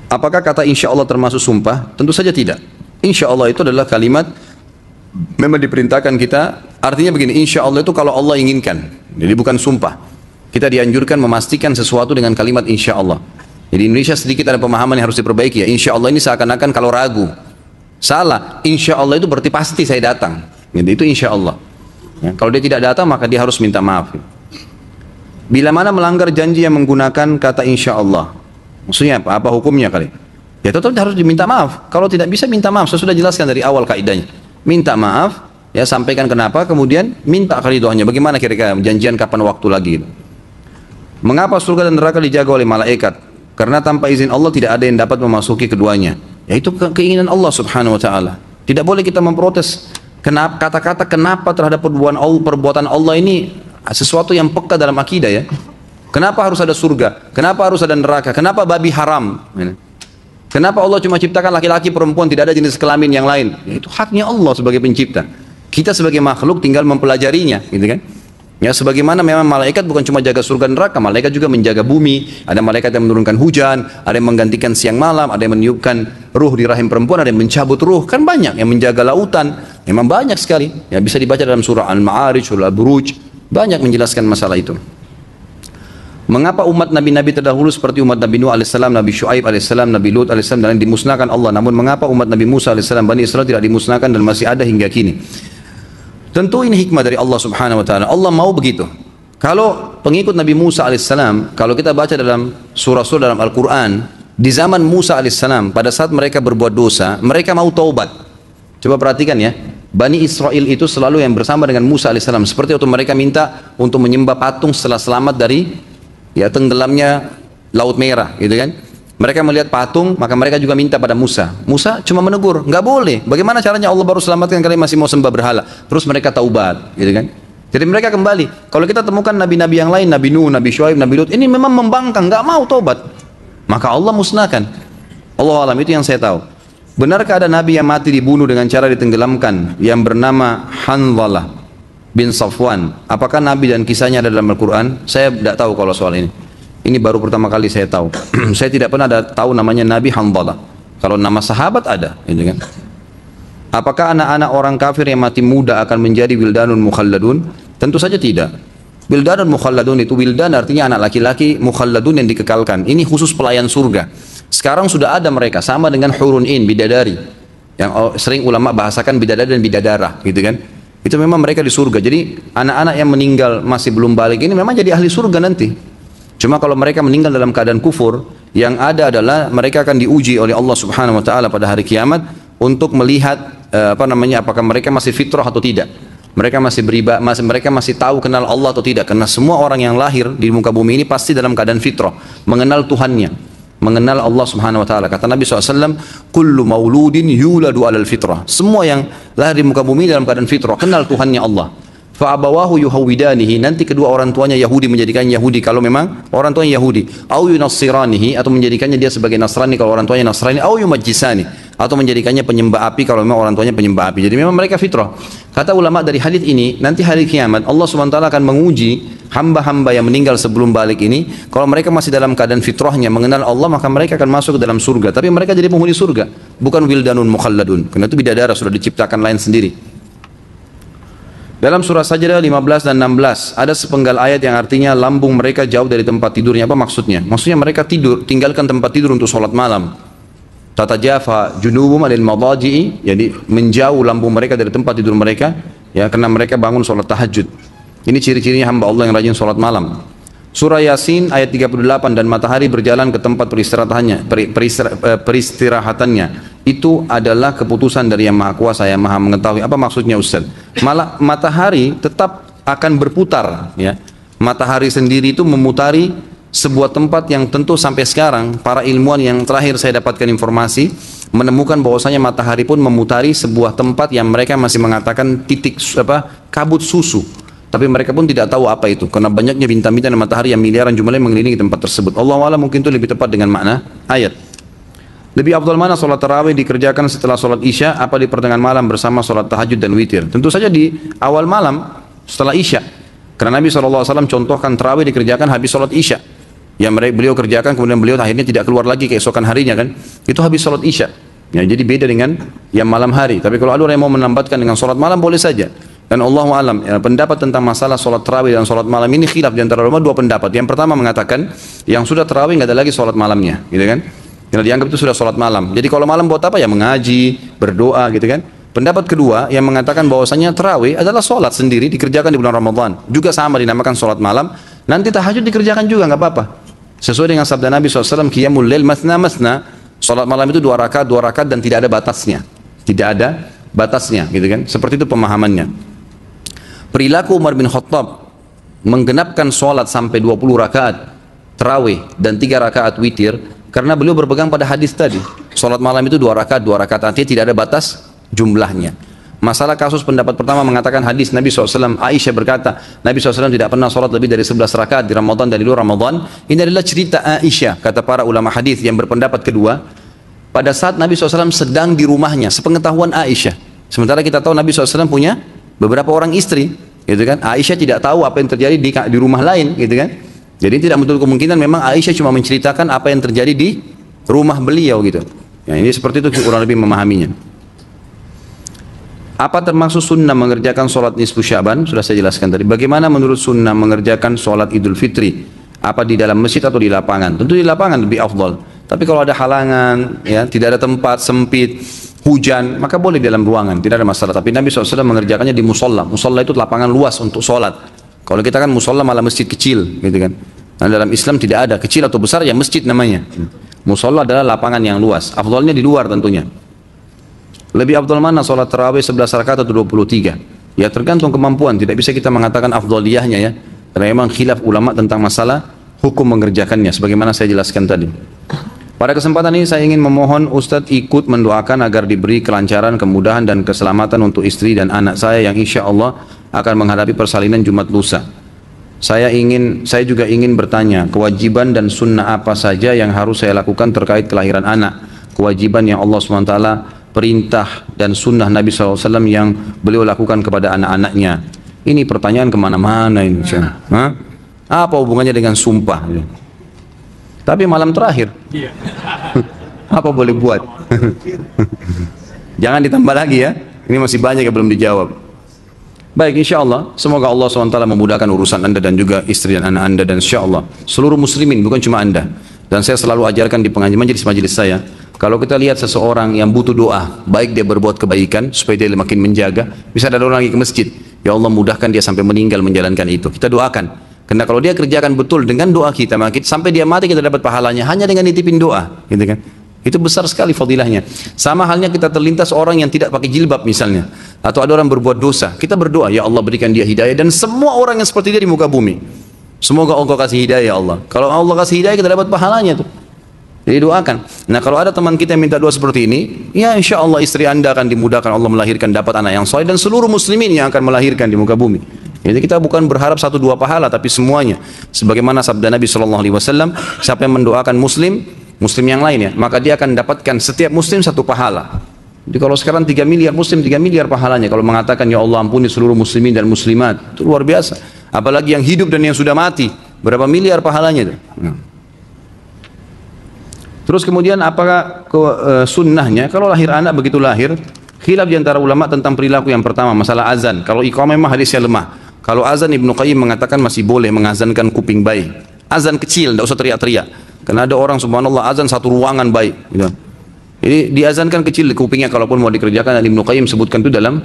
Apakah kata insya Allah termasuk sumpah? Tentu saja tidak. Insya Allah itu adalah kalimat memang diperintahkan kita. Artinya begini, insya Allah itu kalau Allah inginkan. Jadi bukan sumpah. Kita dianjurkan memastikan sesuatu dengan kalimat insya Allah. Jadi Indonesia sedikit ada pemahaman yang harus diperbaiki ya. Insya Allah ini seakan-akan kalau ragu. Salah. Insya Allah itu berarti pasti saya datang. Jadi itu insya Allah. Ya, kalau dia tidak datang maka dia harus minta maaf. Bila mana melanggar janji yang menggunakan kata insya Allah. Maksudnya apa? Apa hukumnya kali? Ya tetap harus diminta maaf. Kalau tidak bisa minta maaf. Saya sudah jelaskan dari awal kaidahnya. Minta maaf, ya sampaikan kenapa, kemudian minta keridhoannya. Bagaimana kira-kira janjian kapan waktu lagi? Mengapa surga dan neraka dijaga oleh malaikat? Karena tanpa izin Allah tidak ada yang dapat memasuki keduanya. Yaitu keinginan Allah subhanahu wa ta'ala. Tidak boleh kita memprotes kata-kata kenapa terhadap perbuatan Allah ini sesuatu yang peka dalam akidah ya. Kenapa harus ada surga? Kenapa harus ada neraka? Kenapa babi haram? Kenapa Allah cuma ciptakan laki-laki perempuan, tidak ada jenis kelamin yang lain? Ya, itu haknya Allah sebagai pencipta. Kita sebagai makhluk tinggal mempelajarinya, gitu kan? Ya, sebagaimana memang malaikat bukan cuma jaga surga dan neraka, malaikat juga menjaga bumi. Ada malaikat yang menurunkan hujan, ada yang menggantikan siang malam, ada yang meniupkan ruh di rahim perempuan, ada yang mencabut ruh. Kan banyak yang menjaga lautan. Memang banyak sekali. Ya, bisa dibaca dalam surah Al-Ma'arij, surah Al-Buruj. Banyak menjelaskan masalah itu. Mengapa umat nabi-nabi terdahulu seperti umat Nabi Nuh alaihissalam, Nabi Syuaib alaihissalam, Nabi Lut alaihissalam dan dimusnahkan Allah. Namun mengapa umat Nabi Musa alaihissalam, Bani Israel tidak dimusnahkan dan masih ada hingga kini? Tentu ini hikmah dari Allah subhanahu wa ta'ala. Allah mau begitu. Kalau pengikut Nabi Musa alaihissalam, kalau kita baca dalam surah-surah dalam Al-Quran, di zaman Musa alaihissalam, pada saat mereka berbuat dosa, mereka mau taubat. Coba perhatikan ya. Bani Israel itu selalu yang bersama dengan Musa alaihissalam. Seperti waktu mereka minta untuk menyembah patung setelah selamat dari ya tenggelamnya Laut Merah, gitu kan? Mereka melihat patung, maka mereka juga minta pada Musa. Musa cuma menegur, nggak boleh. Bagaimana caranya Allah baru selamatkan kalian masih mau sembah berhala? Terus mereka taubat, gitu kan? Jadi mereka kembali. Kalau kita temukan nabi-nabi yang lain, Nabi Nuh, Nabi Syuaib, Nabi Lut, ini memang membangkang, nggak mau taubat. Maka Allah musnahkan. Allah alam, itu yang saya tahu. Benarkah ada nabi yang mati dibunuh dengan cara ditenggelamkan yang bernama Hanzalah bin Safwan? Apakah nabi dan kisahnya ada dalam Al-Quran? Saya tidak tahu kalau soal ini. Ini baru pertama kali saya tahu. Saya tidak pernah ada tahu namanya Nabi Hanzalah. Kalau nama sahabat ada, gitu kan? Apakah anak-anak orang kafir yang mati muda akan menjadi wildanun mukhalladun? Tentu saja tidak. Wildanun mukhalladun itu wildan artinya anak laki-laki, mukhalladun yang dikekalkan. Ini khusus pelayan surga. Sekarang sudah ada mereka sama dengan hurun in, bidadari. Yang sering ulama bahasakan bidadari dan bidadarah, gitu kan? Itu memang mereka di surga. Jadi anak-anak yang meninggal masih belum balik ini memang jadi ahli surga nanti. Cuma kalau mereka meninggal dalam keadaan kufur, yang ada adalah mereka akan diuji oleh Allah Subhanahu wa taala pada hari kiamat untuk melihat apakah mereka masih fitrah atau tidak. Mereka masih mereka masih tahu kenal Allah atau tidak. Karena semua orang yang lahir di muka bumi ini pasti dalam keadaan fitrah, mengenal Tuhannya, mengenal Allah Subhanahu wa taala. Kata Nabi SAW, kullu mauludin yuladu alal fitrah. Semua yang lahir di muka bumi dalam keadaan fitrah, kenal Tuhannya Allah. Fa'abawahu yuhawidanihi, nanti kedua orang tuanya Yahudi menjadikannya Yahudi kalau memang orang tuanya Yahudi, au yunassiranihi, atau menjadikannya dia sebagai Nasrani kalau orang tuanya Nasrani, au yumajjisani, atau menjadikannya penyembah api kalau memang orang tuanya penyembah api. Jadi memang mereka fitrah. Kata ulama dari hadis ini, nanti hari kiamat Allah SWT akan menguji hamba-hamba yang meninggal sebelum balik ini. Kalau mereka masih dalam keadaan fitrahnya mengenal Allah, maka mereka akan masuk ke dalam surga. Tapi mereka jadi penghuni surga, bukan wildanun mukhalladun. Karena itu bidadara sudah diciptakan lain sendiri. Dalam surah Sajdah 15 dan 16 ada sepenggal ayat yang artinya lambung mereka jauh dari tempat tidurnya. Apa maksudnya? Maksudnya mereka tidur, tinggalkan tempat tidur untuk sholat malam. Tatajafa junubum anil madaji'i, jadi menjauh lambung mereka dari tempat tidur mereka, ya, karena mereka bangun sholat tahajud. Ini ciri-cirinya hamba Allah yang rajin sholat malam. Surah Yasin ayat 38, dan matahari berjalan ke tempat peristirahatannya. Itu adalah keputusan dari yang Maha Kuasa, yang Maha Mengetahui. Apa maksudnya Ustaz? Malah matahari tetap akan berputar, ya. Matahari sendiri itu memutari sebuah tempat yang tentu sampai sekarang para ilmuwan yang terakhir saya dapatkan informasi menemukan bahwasanya matahari pun memutari sebuah tempat yang mereka masih mengatakan titik kabut susu. Tapi mereka pun tidak tahu apa itu, karena banyaknya bintang-bintang dan matahari yang miliaran jumlahnya mengelilingi tempat tersebut. Allah Ta'ala mungkin itu lebih tepat dengan makna ayat. Lebih afdal mana sholat tarawih dikerjakan setelah sholat isya, apa di pertengahan malam bersama sholat tahajud dan witir? Tentu saja di awal malam setelah isya, karena Nabi SAW contohkan tarawih dikerjakan habis sholat isya. yang beliau kerjakan kemudian beliau akhirnya tidak keluar lagi keesokan harinya kan, itu habis sholat isya. Ya, jadi beda dengan yang malam hari. Tapi kalau ada orang yang mau melambatkan dengan sholat malam boleh saja. Dan Allahu alam, ya, pendapat tentang masalah sholat tarawih dan sholat malam ini khilaf di antara ulama, dua pendapat. Yang pertama mengatakan yang sudah tarawih nggak ada lagi sholat malamnya, gitu kan? Karena dianggap itu sudah sholat malam. Jadi kalau malam buat apa ya, mengaji, berdoa, gitu kan? Pendapat kedua yang mengatakan bahwasanya tarawih adalah sholat sendiri dikerjakan di bulan Ramadan, juga sama dinamakan sholat malam. Nanti tahajud dikerjakan juga nggak apa-apa. Sesuai dengan sabda Nabi SAW, qiyamul lail mathna mathna. Sholat malam itu 2 rakaat dan tidak ada batasnya, tidak ada batasnya, gitu kan? Seperti itu pemahamannya. Perilaku Umar bin Khattab menggenapkan sholat sampai 20 rakaat tarawih dan 3 rakaat witir karena beliau berpegang pada hadis tadi. Sholat malam itu 2 rakaat, artinya tidak ada batas jumlahnya. Masalah kasus pendapat pertama mengatakan hadis Nabi SAW, Aisyah berkata Nabi SAW tidak pernah sholat lebih dari 11 rakaat di Ramadan dan di luar Ramadan. Ini adalah cerita Aisyah, kata para ulama hadis. Yang berpendapat kedua, pada saat Nabi SAW sedang di rumahnya, sepengetahuan Aisyah. Sementara kita tahu Nabi SAW punya beberapa orang istri, gitu kan? Aisyah tidak tahu apa yang terjadi di rumah lain, gitu kan? Jadi tidak betul kemungkinan memang Aisyah cuma menceritakan apa yang terjadi di rumah beliau, gitu. Ya, ini seperti itu kurang lebih memahaminya. Apa termasuk sunnah mengerjakan sholat nisfu Syaban? Sudah saya jelaskan tadi. Bagaimana menurut sunnah mengerjakan sholat Idul Fitri? Apa di dalam masjid atau di lapangan? Tentu di lapangan lebih afdal. Tapi kalau ada halangan, ya, tidak ada tempat, sempit, hujan, maka boleh di dalam ruangan, tidak ada masalah. Tapi Nabi SAW mengerjakannya di musola. Musola itu lapangan luas untuk sholat. Kalau kita kan musola malah masjid kecil, gitu kan. Nah, dalam Islam tidak ada kecil atau besar, ya masjid namanya. Musola adalah lapangan yang luas. Afdalnya di luar tentunya. Lebih afdal mana sholat tarawih 11 rakaat atau 23? Ya tergantung kemampuan, tidak bisa kita mengatakan afdaliyahnya ya. Karena memang khilaf ulama tentang masalah hukum mengerjakannya, sebagaimana saya jelaskan tadi. Pada kesempatan ini saya ingin memohon Ustadz ikut mendoakan agar diberi kelancaran, kemudahan dan keselamatan untuk istri dan anak saya yang insya Allah akan menghadapi persalinan Jumat lusa. Saya juga ingin bertanya, kewajiban dan sunnah apa saja yang harus saya lakukan terkait kelahiran anak? Kewajiban yang Allah SWT perintah dan sunnah Nabi SAW yang beliau lakukan kepada anak-anaknya. Ini pertanyaan kemana-mana ini. Hah? Apa hubungannya dengan sumpah? Tapi malam terakhir apa boleh buat? Jangan ditambah lagi ya, ini masih banyak yang belum dijawab. Baik, insya Allah semoga Allah SWT memudahkan urusan anda dan juga istri dan anak anda, dan insya Allah seluruh muslimin, bukan cuma anda. Dan saya selalu ajarkan di majelis-majelis saya, kalau kita lihat seseorang yang butuh doa, baik dia berbuat kebaikan supaya dia makin menjaga, bisa ada orang lagi ke masjid, ya Allah mudahkan dia sampai meninggal menjalankan itu, kita doakan. Karena kalau dia kerjakan betul dengan doa kita, maka sampai dia mati kita dapat pahalanya hanya dengan nitipin doa, gitu kan? Itu besar sekali fadilahnya. Sama halnya kita terlintas orang yang tidak pakai jilbab misalnya, atau ada orang berbuat dosa, kita berdoa, ya Allah berikan dia hidayah, dan semua orang yang seperti dia di muka bumi, semoga Allah kasih hidayah ya Allah. Kalau Allah kasih hidayah kita dapat pahalanya tuh. Jadi doakan. Nah kalau ada teman kita yang minta doa seperti ini, ya insya Allah istri anda akan dimudahkan Allah melahirkan, dapat anak yang soleh, dan seluruh muslimin yang akan melahirkan di muka bumi. Jadi kita bukan berharap 1-2 pahala, tapi semuanya. Sebagaimana sabda Nabi SAW, siapa yang mendoakan muslim yang lain ya, maka dia akan dapatkan setiap muslim 1 pahala. Jadi kalau sekarang 3 miliar muslim, 3 miliar pahalanya. Kalau mengatakan ya Allah ampuni seluruh muslimin dan muslimat, itu luar biasa. Apalagi yang hidup dan yang sudah mati, berapa miliar pahalanya itu. Terus kemudian apakah sunnahnya kalau lahir anak begitu lahir? Khilaf di antara ulama tentang perilaku. Yang pertama masalah azan. Kalau iqamah memang hadisnya lemah. Kalau azan Ibnu Qayyim mengatakan masih boleh mengazankan kuping bayi. Azan kecil, tidak usah teriak-teriak. Karena ada orang subhanallah azan 1 ruangan bayi. Gitu. Jadi diazankan kecil di kupingnya kalaupun mau dikerjakan. Dan Ibnu Qayyim sebutkan itu dalam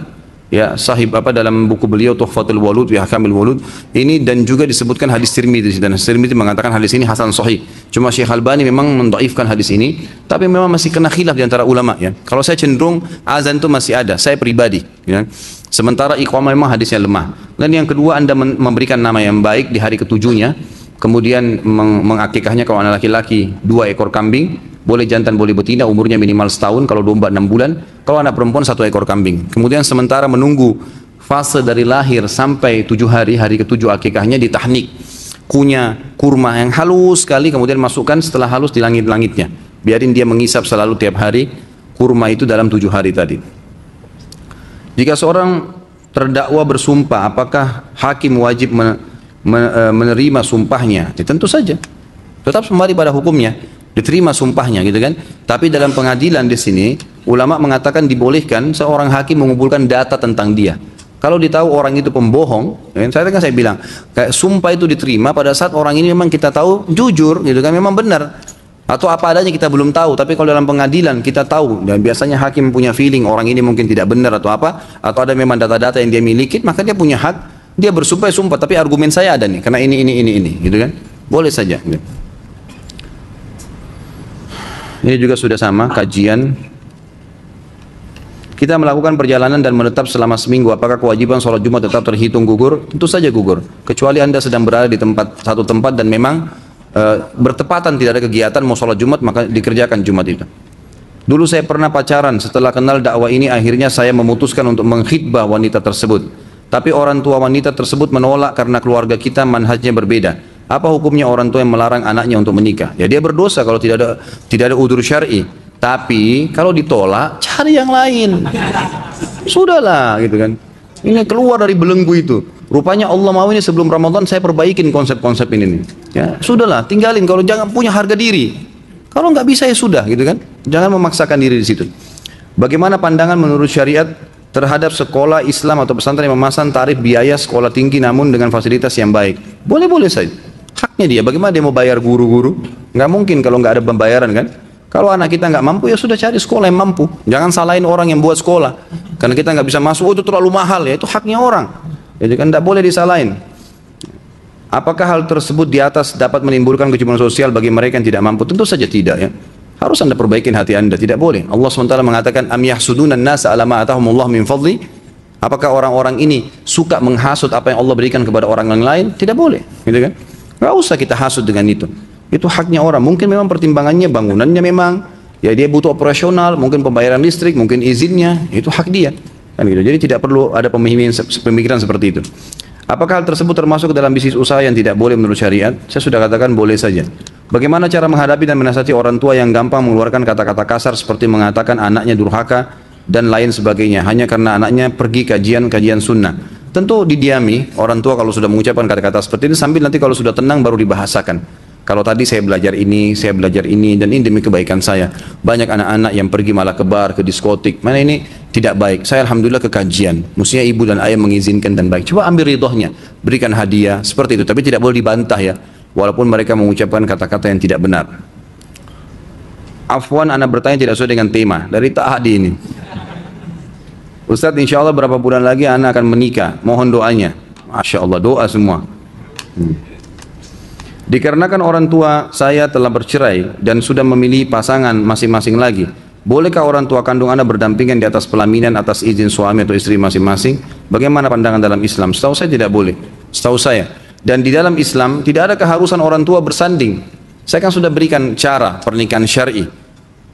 dalam buku beliau Tuhfatul Walud fi Ahkamil Walud ini, dan juga disebutkan hadis Tirmidzi, dan Tirmidzi mengatakan hadis ini hasan sahih. Cuma Syekh Albani memang mendhaifkan hadis ini, tapi memang masih kena khilaf di antara ulama ya. Kalau saya cenderung azan itu masih ada, saya pribadi ya. Sementara iqamah memang hadisnya lemah. Dan yang kedua, anda memberikan nama yang baik di hari ketujuhnya, kemudian mengakikahnya kalau anak laki-laki 2 ekor kambing, boleh jantan boleh betina, umurnya minimal setahun, kalau domba 6 bulan, kalau anak perempuan 1 ekor kambing. Kemudian sementara menunggu fase dari lahir sampai 7 hari, hari ke-7 akikahnya ditahnik, kunyah kurma yang halus sekali, kemudian masukkan setelah halus di langit-langitnya, biarin dia mengisap selalu tiap hari kurma itu dalam 7 hari tadi. Jika seorang terdakwa bersumpah, apakah hakim wajib menerima sumpahnya? Ya, tentu saja. tetap kembali pada hukumnya, diterima sumpahnya gitu kan. Tapi dalam pengadilan di sini ulama mengatakan dibolehkan seorang hakim mengumpulkan data tentang dia. Kalau ditahu orang itu pembohong, saya bilang, kayak sumpah itu diterima pada saat orang ini memang kita tahu jujur, gitu kan, memang benar. Atau apa adanya kita belum tahu, tapi kalau dalam pengadilan kita tahu, dan biasanya hakim punya feeling orang ini mungkin tidak benar atau apa, atau ada memang data-data yang dia miliki, maka dia punya hak, dia bersumpah, tapi argumen saya ada nih, karena ini, gitu kan, boleh saja. Gitu. Ini juga sudah sama, kajian. Kita melakukan perjalanan dan menetap selama seminggu, apakah kewajiban sholat Jumat tetap terhitung gugur? Tentu saja gugur, kecuali Anda sedang berada di satu tempat dan memang bertepatan tidak ada kegiatan mau sholat Jumat, maka dikerjakan Jumat itu. Dulu saya pernah pacaran, setelah kenal dakwah ini akhirnya saya memutuskan untuk mengkhidbah wanita tersebut. Tapi orang tua wanita tersebut menolak karena keluarga kita manhajnya berbeda. Apa hukumnya orang tua yang melarang anaknya untuk menikah? Ya dia berdosa kalau tidak ada udzur syar'i. Tapi kalau ditolak, cari yang lain. Sudahlah, gitu kan. Ini keluar dari belenggu itu. Rupanya Allah mau ini sebelum Ramadan saya perbaikin konsep-konsep ini nih. Ya, sudahlah, tinggalin. Kalau jangan punya harga diri. Kalau nggak bisa ya sudah, gitu kan. Jangan memaksakan diri di situ. Bagaimana pandangan menurut syariat terhadap sekolah Islam atau pesantren yang memasang tarif biaya sekolah tinggi namun dengan fasilitas yang baik? Boleh-boleh saja. Haknya dia. Bagaimana dia mau bayar guru-guru? Nggak mungkin kalau nggak ada pembayaran kan. Kalau anak kita nggak mampu, ya sudah cari sekolah yang mampu. Jangan salahin orang yang buat sekolah. Karena kita nggak bisa masuk, oh itu terlalu mahal, ya itu haknya orang. Jadi kan tidak boleh disalahin. Apakah hal tersebut di atas dapat menimbulkan kecurangan sosial bagi mereka yang tidak mampu? Tentu saja tidak ya. Harus Anda perbaikin hati Anda, tidak boleh. Allah SWT mengatakan, Am yahsudunan nasa ala ma atahumullah min fadli. Apakah orang-orang ini suka menghasut apa yang Allah berikan kepada orang lain? Tidak boleh, gitu kan? Nggak usah kita hasut dengan itu. Itu haknya orang. Mungkin memang pertimbangannya bangunannya memang ya dia butuh operasional, mungkin pembayaran listrik, mungkin izinnya, itu hak dia. Kan gitu. Jadi tidak perlu ada pemikiran seperti itu. Apakah hal tersebut termasuk ke dalam bisnis usaha yang tidak boleh menurut syariat? Saya sudah katakan boleh saja. Bagaimana cara menghadapi dan menasihati orang tua yang gampang mengeluarkan kata-kata kasar seperti mengatakan anaknya durhaka dan lain sebagainya hanya karena anaknya pergi kajian sunnah? Tentu didiami orang tua kalau sudah mengucapkan kata-kata seperti ini, sambil nanti kalau sudah tenang baru dibahasakan. Kalau tadi saya belajar ini, dan ini demi kebaikan saya. Banyak anak-anak yang pergi malah ke bar, ke diskotik. Mana ini tidak baik. Saya alhamdulillah ke kajian. Mestinya ibu dan ayah mengizinkan dan baik. Coba ambil ridhonya, berikan hadiah, seperti itu. Tapi tidak boleh dibantah ya. Walaupun mereka mengucapkan kata-kata yang tidak benar. Afwan, anak bertanya tidak sesuai dengan tema. Dari Ta'adi ini. Ustadz, insya Allah berapa bulan lagi anak akan menikah. Mohon doanya. Masya Allah, doa semua. Dikarenakan orang tua saya telah bercerai dan sudah memilih pasangan masing-masing lagi, bolehkah orang tua kandung anak berdampingan di atas pelaminan atas izin suami atau istri masing-masing? Bagaimana pandangan dalam Islam? Setahu saya tidak boleh. Setahu saya. Dan di dalam Islam tidak ada keharusan orang tua bersanding. Saya kan sudah berikan cara pernikahan syar'i.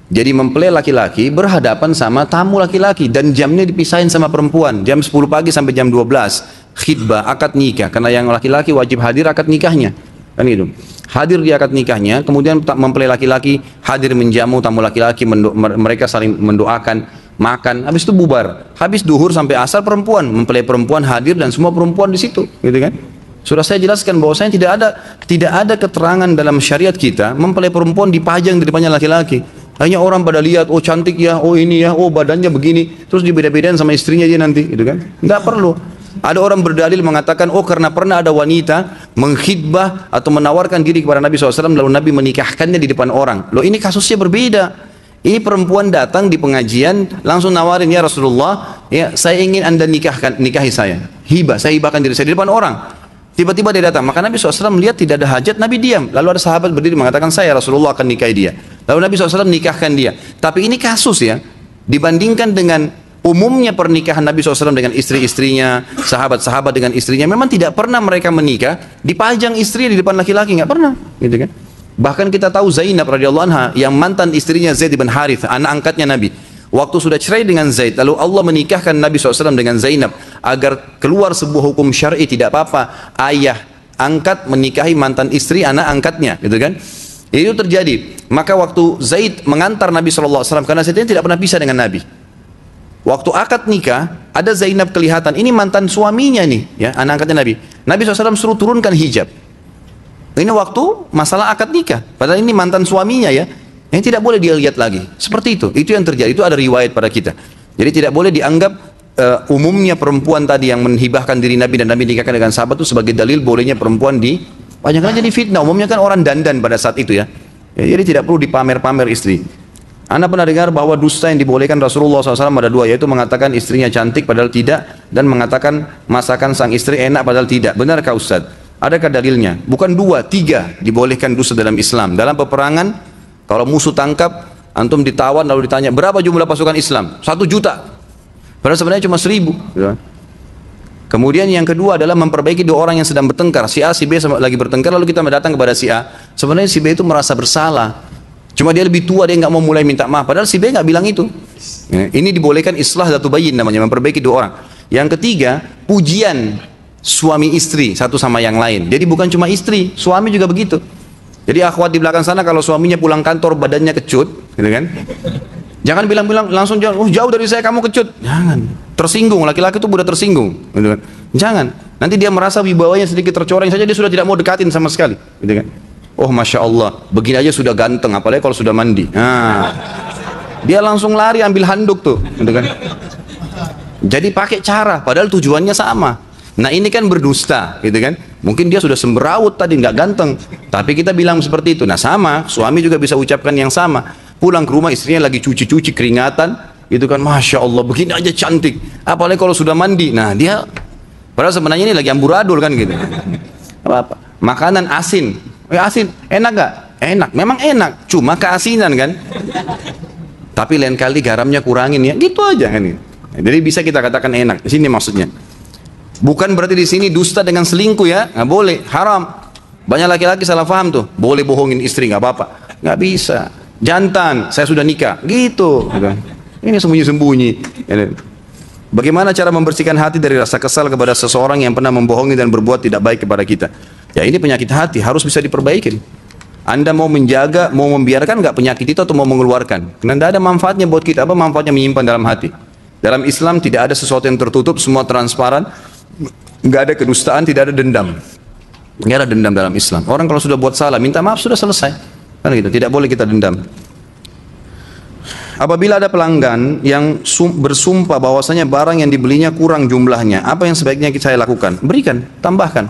Jadi mempelai laki-laki berhadapan sama tamu laki-laki dan jamnya dipisahin sama perempuan. Jam 10 pagi sampai jam 12. Khidbah, akad nikah. Karena yang laki-laki wajib hadir akad nikahnya. Kan itu. Hadir di akad nikahnya, kemudian mempelai laki-laki hadir menjamu tamu laki-laki, mereka saling mendoakan, makan, habis itu bubar. Habis duhur sampai asar mempelai perempuan hadir dan semua perempuan di situ, gitu kan? Sudah saya jelaskan bahwasanya tidak ada keterangan dalam syariat kita mempelai perempuan dipajang di depannya laki-laki. Hanya orang pada lihat, oh cantik ya, oh ini ya, oh badannya begini, terus dibeda-bedain sama istrinya dia nanti, gitu kan? Enggak perlu. Ada orang berdalil mengatakan, oh karena pernah ada wanita mengkhidbah atau menawarkan diri kepada Nabi SAW lalu Nabi menikahkannya di depan orang. Loh ini kasusnya berbeda. Ini perempuan datang di pengajian langsung nawarin, ya Rasulullah, ya saya ingin anda nikahi saya. Hibah, saya hibahkan diri saya di depan orang. Tiba-tiba dia datang, maka Nabi SAW melihat tidak ada hajat, Nabi diam. Lalu ada sahabat berdiri mengatakan, saya Rasulullah akan nikahi dia. Lalu Nabi SAW nikahkan dia. Tapi ini kasus ya, dibandingkan dengan umumnya pernikahan Nabi SAW dengan istri-istrinya, sahabat-sahabat dengan istrinya, memang tidak pernah mereka menikah dipajang istri di depan laki-laki, nggak pernah, gitu kan? Bahkan kita tahu Zainab radhiyallahu anha yang mantan istrinya Zaid bin Harith, anak angkatnya Nabi. Waktu sudah cerai dengan Zaid, lalu Allah menikahkan Nabi SAW dengan Zainab agar keluar sebuah hukum syar'i, tidak apa-apa ayah angkat menikahi mantan istri anak angkatnya, gitu kan? Itu terjadi. Maka waktu Zaid mengantar Nabi SAW, karena Zaid ini tidak pernah pisah dengan Nabi. Waktu akad nikah, ada Zainab kelihatan, ini mantan suaminya nih, ya, anak angkatnya Nabi. Nabi SAW suruh turunkan hijab. Ini waktu masalah akad nikah. Padahal ini mantan suaminya ya. Yang tidak boleh dia lihat lagi. Seperti itu. Itu yang terjadi. Itu ada riwayat pada kita. Jadi tidak boleh dianggap umumnya perempuan tadi yang menhibahkan diri Nabi dan Nabi nikahkan dengan sahabat itu sebagai dalil bolehnya perempuan di banyak jadi fitnah. Umumnya kan orang dandan pada saat itu ya. Jadi tidak perlu dipamer-pamer istri. Anda pernah dengar bahwa dusta yang dibolehkan Rasulullah SAW ada dua, yaitu mengatakan istrinya cantik padahal tidak, dan mengatakan masakan sang istri enak padahal tidak. Benarkah Ustaz? Adakah dalilnya? Bukan dua, tiga dibolehkan dusta dalam Islam. Dalam peperangan, kalau musuh tangkap, antum ditawan lalu ditanya, berapa jumlah pasukan Islam? 1 juta. Padahal sebenarnya cuma 1000. Kemudian yang kedua adalah memperbaiki dua orang yang sedang bertengkar. Si A, si B lagi bertengkar, lalu kita datang kepada si A. Sebenarnya si B itu merasa bersalah. Cuma dia lebih tua, dia nggak mau mulai minta maaf. Padahal si B nggak bilang itu. Ini dibolehkan islah dzatu bayyin namanya, memperbaiki dua orang. Yang ketiga, pujian suami istri satu sama yang lain. Jadi bukan cuma istri, suami juga begitu. Jadi akhwat di belakang sana kalau suaminya pulang kantor badannya kecut, gitu kan? Jangan bilang-bilang langsung jangan, jauh dari saya kamu kecut. Jangan. Tersinggung, laki-laki itu mudah tersinggung, gitu kan? Jangan. Nanti dia merasa wibawanya sedikit tercoreng saja, dia sudah tidak mau dekatin sama sekali, gitu kan? Oh Masya Allah, begini aja sudah ganteng, apalagi kalau sudah mandi. Nah, dia langsung lari ambil handuk tuh, gitu kan? Jadi pakai cara, padahal tujuannya sama. Nah ini kan berdusta, gitu kan? Mungkin dia sudah semberawut tadi, nggak ganteng, tapi kita bilang seperti itu. Nah sama, suami juga bisa ucapkan yang sama. Pulang ke rumah istrinya lagi cuci-cuci keringatan, gitu kan? Masya Allah, begini aja cantik. Apalagi kalau sudah mandi. Nah dia, padahal sebenarnya ini lagi amburadul kan gitu. Apa? Makanan asin, asin, enak nggak? Enak, memang enak, cuma keasinan kan? Tapi lain kali garamnya kurangin ya, gitu aja kan? Jadi bisa kita katakan enak. Di sini maksudnya. Bukan berarti di sini dusta dengan selingkuh ya, nggak boleh, haram. Banyak laki-laki salah paham tuh, boleh bohongin istri nggak apa-apa, nggak bisa. Jantan, saya sudah nikah, gitu. Ini sembunyi-sembunyi. Bagaimana cara membersihkan hati dari rasa kesal kepada seseorang yang pernah membohongi dan berbuat tidak baik kepada kita? Ya ini penyakit hati, harus bisa diperbaiki. Anda mau menjaga, mau membiarkan nggak penyakit itu atau mau mengeluarkan? Karena tidak ada manfaatnya buat kita. Apa manfaatnya menyimpan dalam hati? Dalam Islam tidak ada sesuatu yang tertutup, semua transparan. Nggak ada kedustaan, tidak ada dendam. Nggak ada dendam dalam Islam. Orang kalau sudah buat salah, minta maaf sudah selesai. Kan gitu, tidak boleh kita dendam. Apabila ada pelanggan yang bersumpah bahwasanya barang yang dibelinya kurang jumlahnya, apa yang sebaiknya saya lakukan? Berikan, tambahkan.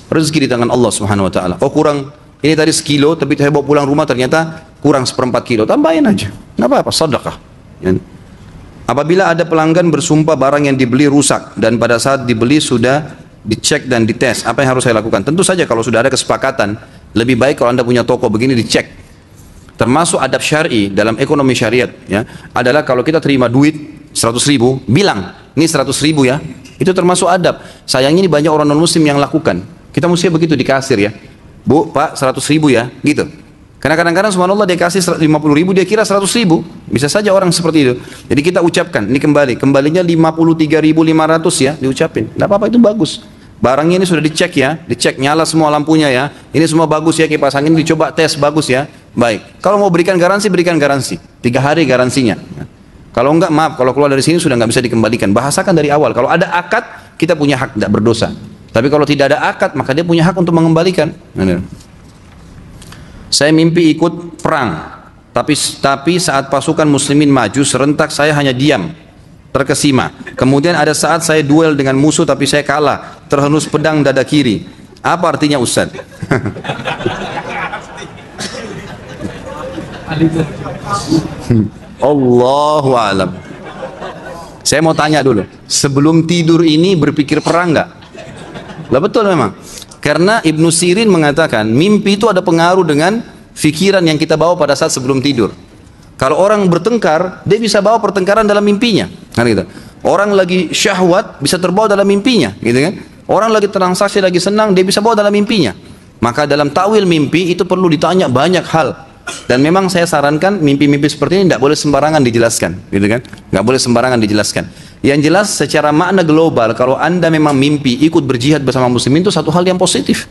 Rezeki di tangan Allah Subhanahu wa taala. Oh kurang, ini tadi 1 kilo, tapi saya bawa pulang rumah ternyata kurang 1/4 kilo. Tambahin aja. Nggak apa-apa, sedekah. Ya. Apabila ada pelanggan bersumpah barang yang dibeli rusak dan pada saat dibeli sudah dicek dan dites, apa yang harus saya lakukan? Tentu saja kalau sudah ada kesepakatan, lebih baik kalau Anda punya toko begini dicek. Termasuk adab syar'i dalam ekonomi syariat ya, adalah kalau kita terima duit 100.000, bilang, ini 100.000 ya. Itu termasuk adab. Sayangnya ini banyak orang non muslim yang lakukan. Kita mesti begitu di kasir ya. Bu, Pak, 100.000 ya, gitu. Karena kadang-kadang subhanallah dia kasih 50.000, dia kira 100.000. Bisa saja orang seperti itu. Jadi kita ucapkan, ini kembalinya 53.500 ya, diucapin. Tidak apa-apa, itu bagus. Barangnya ini sudah dicek ya, dicek nyala semua lampunya ya. Ini semua bagus ya, kipas angin dicoba tes bagus ya. Baik. Kalau mau berikan garansi, berikan garansi. 3 hari garansinya. Kalau enggak, maaf, kalau keluar dari sini sudah nggak bisa dikembalikan. Bahasakan dari awal. Kalau ada akad, kita punya hak, tidak berdosa. Tapi kalau tidak ada akad, maka dia punya hak untuk mengembalikan. Saya mimpi ikut perang, tapi saat pasukan muslimin maju serentak saya hanya diam, terkesima. Kemudian ada saat saya duel dengan musuh tapi saya kalah, terhenus pedang dada kiri. Apa artinya Ustaz? Allahu a'lam. Saya mau tanya dulu, sebelum tidur ini berpikir perang nggak? Lah betul memang. Karena Ibnu Sirin mengatakan mimpi itu ada pengaruh dengan fikiran yang kita bawa pada saat sebelum tidur. Kalau orang bertengkar, dia bisa bawa pertengkaran dalam mimpinya, kan gitu. Orang lagi syahwat bisa terbawa dalam mimpinya, gitu kan. Orang lagi transaksi, lagi senang, dia bisa bawa dalam mimpinya. Maka dalam takwil mimpi itu perlu ditanya banyak hal. Dan memang saya sarankan mimpi-mimpi seperti ini tidak boleh sembarangan dijelaskan, gitu kan. Nggak boleh sembarangan dijelaskan. Yang jelas secara makna global, kalau Anda memang mimpi ikut berjihad bersama muslimin itu satu hal yang positif.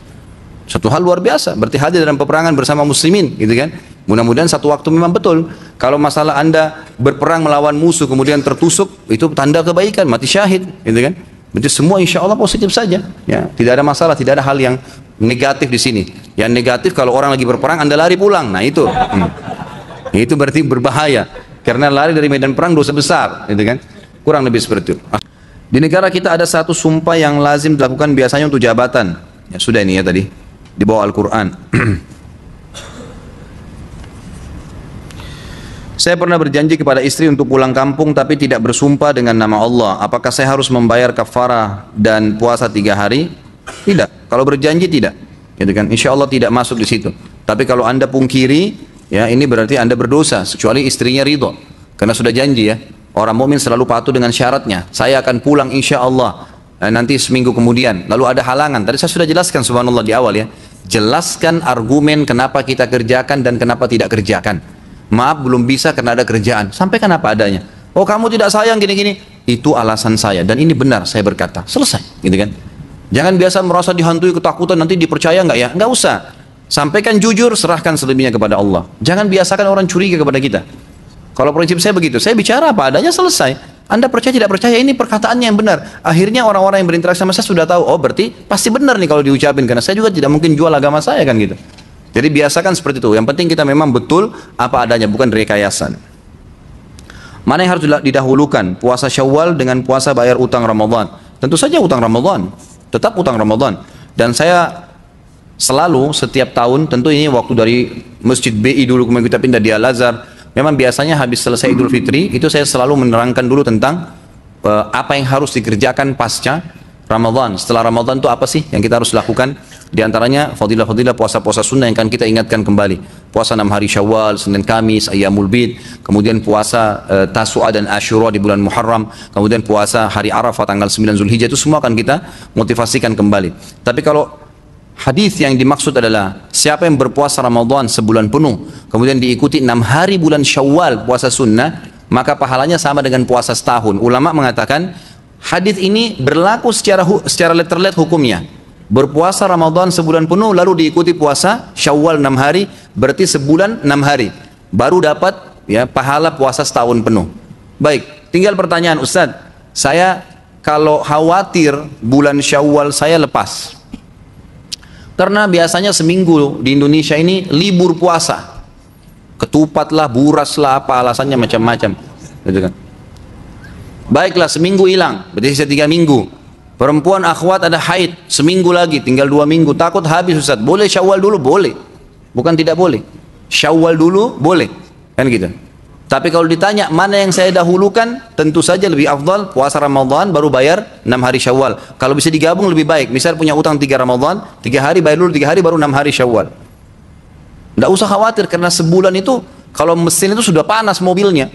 Satu hal luar biasa, berarti hadir dalam peperangan bersama muslimin, gitu kan. Mudah-mudahan satu waktu memang betul. Kalau masalah Anda berperang melawan musuh kemudian tertusuk, itu tanda kebaikan, mati syahid, gitu kan. Berarti semua insya Allah positif saja, ya. Tidak ada masalah, tidak ada hal yang negatif di sini. Yang negatif kalau orang lagi berperang Anda lari pulang. Nah itu. Itu berarti berbahaya. Karena lari dari medan perang dosa besar, gitu kan? Kurang lebih seperti itu. Di negara kita ada satu sumpah yang lazim dilakukan biasanya untuk jabatan. Ya sudah ini ya tadi di bawah Al-Qur'an. Saya pernah berjanji kepada istri untuk pulang kampung tapi tidak bersumpah dengan nama Allah. Apakah saya harus membayar kafarah dan puasa 3 hari? Tidak. Kalau berjanji tidak, gitu kan? Insya Allah tidak masuk di situ. Tapi kalau anda pungkiri, ya ini berarti anda berdosa. Kecuali istrinya ridho, karena sudah janji ya. Orang mukmin selalu patuh dengan syaratnya. Saya akan pulang insya Allah nanti seminggu kemudian. Lalu ada halangan. Tadi saya sudah jelaskan subhanallah di awal ya. Jelaskan argumen kenapa kita kerjakan dan kenapa tidak kerjakan. Maaf belum bisa karena ada kerjaan. Sampaikan apa adanya. Oh kamu tidak sayang gini-gini. Itu alasan saya dan ini benar saya berkata. Selesai, gitu kan? Jangan biasa merasa dihantui ketakutan nanti dipercaya nggak ya? Nggak usah. Sampaikan jujur, serahkan selebihnya kepada Allah. Jangan biasakan orang curiga kepada kita. Kalau prinsip saya begitu, saya bicara apa adanya selesai. Anda percaya tidak percaya ini perkataannya yang benar. Akhirnya orang-orang yang berinteraksi sama saya sudah tahu. Oh berarti pasti benar nih kalau diucapin karena saya juga tidak mungkin jual agama saya kan gitu. Jadi biasakan seperti itu. Yang penting kita memang betul apa adanya, bukan rekayasa. Mana yang harus didahulukan? Puasa Syawal dengan puasa bayar utang Ramadan. Tentu saja utang Ramadan. Tetap utang Ramadan. Dan saya selalu setiap tahun, tentu ini waktu dari Masjid BI dulu kemudian kita pindah di Al-Azhar. Memang biasanya habis selesai Idul Fitri itu saya selalu menerangkan dulu tentang apa yang harus dikerjakan pasca Ramadan. Setelah Ramadan itu apa sih yang kita harus lakukan? Di antaranya fadilah-fadilah puasa-puasa sunnah yang akan kita ingatkan kembali. Puasa 6 hari Syawal, Senin Kamis, Ayyamul Bid, kemudian puasa Tasu'a dan Asyura di bulan Muharram, kemudian puasa hari Arafah tanggal 9 Zulhijjah, itu semua akan kita motivasikan kembali. Tapi kalau hadis yang dimaksud adalah siapa yang berpuasa Ramadan sebulan penuh, kemudian diikuti 6 hari bulan Syawal puasa sunnah, maka pahalanya sama dengan puasa setahun. Ulama mengatakan hadis ini berlaku secara letter-let hukumnya. Berpuasa Ramadan sebulan penuh lalu diikuti puasa Syawal 6 hari, berarti sebulan 6 hari baru dapat ya pahala puasa setahun penuh. Baik, tinggal pertanyaan Ustadz, saya kalau khawatir bulan Syawal saya lepas karena biasanya seminggu di Indonesia ini libur puasa, ketupat lah, buras lah, apa alasannya macam-macam, gitu kan? Baiklah, seminggu hilang, berarti sisa 3 minggu. Perempuan akhwat ada haid, seminggu lagi, tinggal 2 minggu, takut habis Ustaz. Boleh Syawal dulu? Boleh. Bukan tidak boleh. Syawal dulu boleh, kan gitu. Tapi kalau ditanya mana yang saya dahulukan, tentu saja lebih afdal puasa Ramadan baru bayar 6 hari Syawal. Kalau bisa digabung lebih baik. Misal punya utang 3 Ramadan, 3 hari bayar dulu 3 hari baru 6 hari Syawal. Tidak usah khawatir karena sebulan itu kalau mesin itu sudah panas mobilnya.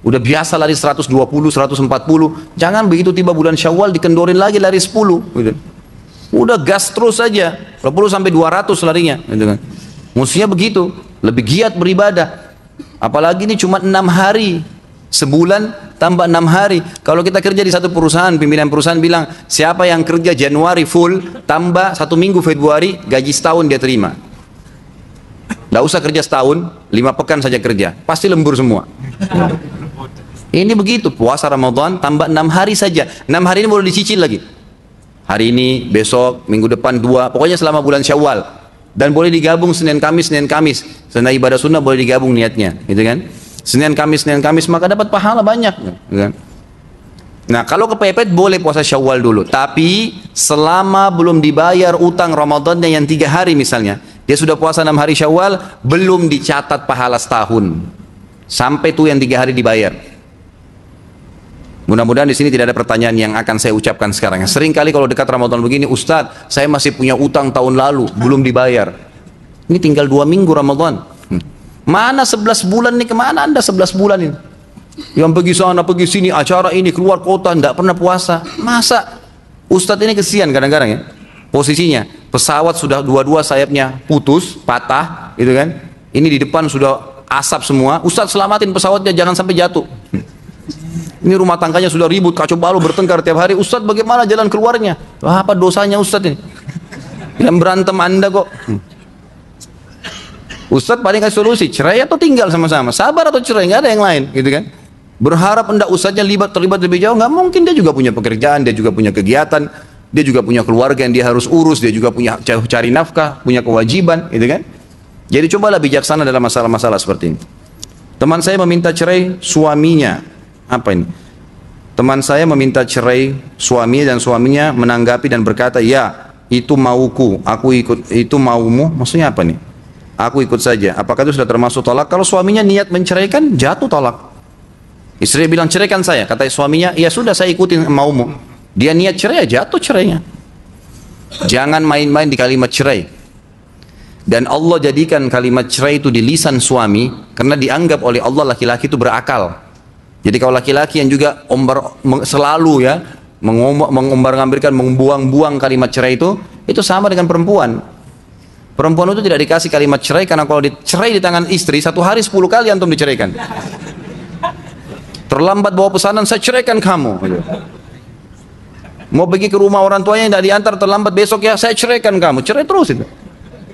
Udah biasa lari 120, 140. Jangan begitu tiba bulan Syawal dikendorin lagi lari 10 gitu. Udah gas terus saja. 10 sampai 200 larinya gitu kan. Mestinya begitu, lebih giat beribadah. Apalagi ini cuma 6 hari. Sebulan tambah 6 hari. Kalau kita kerja di satu perusahaan, pimpinan perusahaan bilang, siapa yang kerja Januari full tambah 1 minggu Februari, gaji setahun dia terima. Nggak usah kerja setahun, 5 pekan saja kerja, pasti lembur semua. Ini begitu, puasa Ramadan tambah 6 hari saja. 6 hari ini boleh dicicil lagi. Hari ini, besok, minggu depan 2, pokoknya selama bulan Syawal. Dan boleh digabung Senin Kamis, Senin Kamis. Senin ibadah sunnah boleh digabung niatnya, gitu kan? Senin Kamis, maka dapat pahala banyak, gitu kan? Nah, kalau kepepet boleh puasa Syawal dulu. Tapi selama belum dibayar utang Ramadannya yang 3 hari misalnya, dia sudah puasa 6 hari Syawal, belum dicatat pahala setahun. Sampai tuh yang 3 hari dibayar. Mudah-mudahan di sini tidak ada pertanyaan yang akan saya ucapkan sekarang. Sering kali kalau dekat Ramadan begini, Ustadz, saya masih punya utang tahun lalu, belum dibayar. Ini tinggal 2 minggu Ramadan. Mana 11 bulan nih, kemana anda 11 bulan ini? Yang pergi sana, pergi sini, acara ini, keluar kota, tidak pernah puasa. Masa? Ustadz ini kesian kadang-kadang ya. Posisinya, pesawat sudah dua-dua sayapnya putus, patah, gitu kan? Ini di depan sudah asap semua. Ustadz selamatin pesawatnya, jangan sampai jatuh. Ini rumah tangganya sudah ribut, kacau balau, bertengkar tiap hari. Ustadz bagaimana jalan keluarnya? Wah, apa dosanya Ustadz ini? Yang berantem anda kok. Ustadz paling kasih solusi, cerai atau tinggal sama-sama, sabar atau cerai, nggak ada yang lain, gitu kan? Berharap hendak ustadznya terlibat lebih jauh, nggak mungkin, dia juga punya pekerjaan, dia juga punya kegiatan. dia juga punya keluarga yang dia harus urus, dia juga punya cari nafkah, punya kewajiban, gitu kan? Jadi cobalah bijaksana dalam masalah-masalah seperti ini. Teman saya meminta cerai suaminya, apa ini? Teman saya meminta cerai suaminya dan suaminya menanggapi dan berkata, ya itu mauku, aku ikut, itu maumu, maksudnya apa nih? Aku ikut saja. Apakah itu sudah termasuk tolak? Kalau suaminya niat menceraikan, jatuh tolak. Istri bilang ceraikan saya, kata suaminya, ya sudah saya ikutin maumu. Dia niat cerai, ya jatuh cerainya. Jangan main-main di kalimat cerai. Dan Allah jadikan kalimat cerai itu di lisan suami, karena dianggap oleh Allah laki-laki itu berakal. Jadi kalau laki-laki yang juga selalu ya mengumbar-ngambirkan, membuang-buang kalimat cerai itu sama dengan perempuan. Perempuan itu tidak dikasih kalimat cerai karena kalau dicerai di tangan istri 1 hari 10 kali antum diceraikan. Terlambat bawa pesanan, saya ceraikan kamu. Mau pergi ke rumah orang tuanya tidak diantar, terlambat besok ya saya ceraikan kamu, cerai terus itu.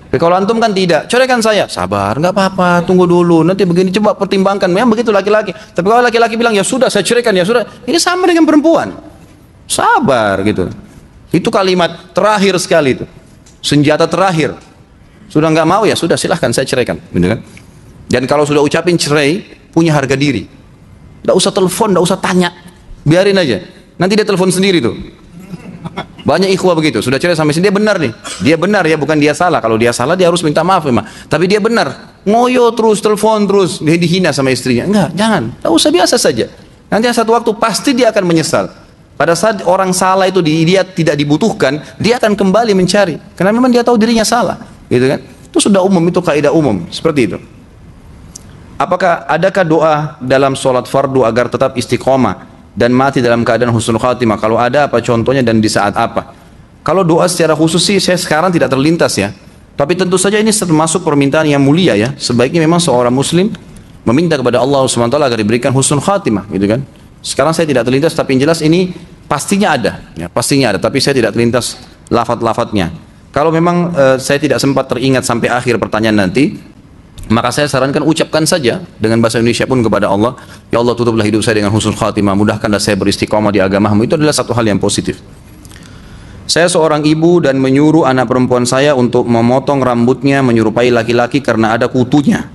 Tapi kalau antum kan tidak, ceraikan saya, sabar, nggak apa-apa, tunggu dulu, nanti begini, coba pertimbangkan. Memang begitu laki-laki. Tapi kalau laki-laki bilang ya sudah saya ceraikan, ya sudah, ini sama dengan perempuan. Sabar gitu. Itu kalimat terakhir sekali itu, senjata terakhir. Sudah nggak mau ya sudah silahkan saya ceraikan, gitu kan? Dan kalau sudah ucapin cerai, punya harga diri. Nggak usah telepon, nggak usah tanya, biarin aja. Nanti dia telepon sendiri tuh. Banyak ikhwah begitu, sudah cerai sampai sini, dia benar nih. Dia benar ya, bukan dia salah. Kalau dia salah dia harus minta maaf memang. Tapi dia benar, ngoyo terus, telepon terus, dia dihina sama istrinya. Enggak, jangan, tak usah, biasa saja. Nanti satu waktu pasti dia akan menyesal. Pada saat orang salah itu dia tidak dibutuhkan, dia akan kembali mencari. Karena memang dia tahu dirinya salah, gitu kan? Itu sudah umum, itu kaidah umum, seperti itu. Adakah doa dalam sholat fardu agar tetap istiqomah dan mati dalam keadaan husnul khatimah? Kalau ada, apa contohnya dan di saat apa? Kalau doa secara khusus sih saya sekarang tidak terlintas ya. Tapi tentu saja ini termasuk permintaan yang mulia ya. Sebaiknya memang seorang muslim meminta kepada Allah SWT agar diberikan husnul khatimah, gitu kan. Sekarang saya tidak terlintas, tapi yang jelas ini pastinya ada ya, pastinya ada, tapi saya tidak terlintas lafaz-lafaznya. Kalau memang saya tidak sempat teringat sampai akhir pertanyaan nanti, maka saya sarankan ucapkan saja dengan bahasa Indonesia pun kepada Allah, ya Allah tutuplah hidup saya dengan husnul khatimah, mudahkanlah saya beristiqamah di agamamu. Itu adalah satu hal yang positif. Saya seorang ibu dan menyuruh anak perempuan saya untuk memotong rambutnya menyerupai laki-laki karena ada kutunya,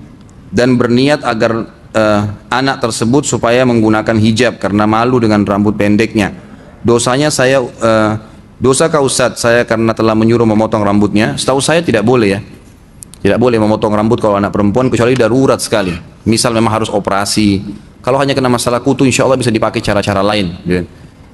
dan berniat agar anak tersebut supaya menggunakan hijab karena malu dengan rambut pendeknya. Dosanya saya, dosakah Ustaz saya karena telah menyuruh memotong rambutnya? Setahu saya tidak boleh ya. Tidak boleh memotong rambut kalau anak perempuan kecuali darurat sekali. Misal memang harus operasi. Kalau hanya kena masalah kutu, insya Allah bisa dipakai cara-cara lain.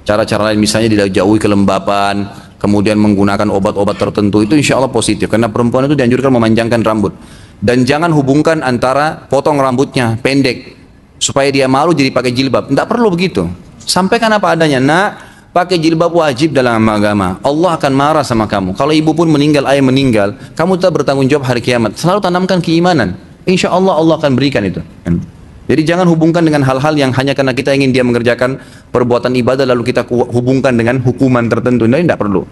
Cara-cara lain misalnya dijauhi kelembapan, kemudian menggunakan obat-obat tertentu, itu insya Allah positif. Karena perempuan itu dianjurkan memanjangkan rambut. Dan jangan hubungkan antara potong rambutnya pendek supaya dia malu jadi pakai jilbab. Tidak perlu begitu. Sampaikan apa adanya. Nak, pakai jilbab wajib dalam agama. Allah akan marah sama kamu. Kalau ibu pun meninggal, ayah meninggal, kamu tetap bertanggung jawab hari kiamat. Selalu tanamkan keimanan. Insya Allah Allah akan berikan itu. Jadi jangan hubungkan dengan hal-hal yang hanya karena kita ingin dia mengerjakan perbuatan ibadah lalu kita hubungkan dengan hukuman tertentu. Ini tidak perlu.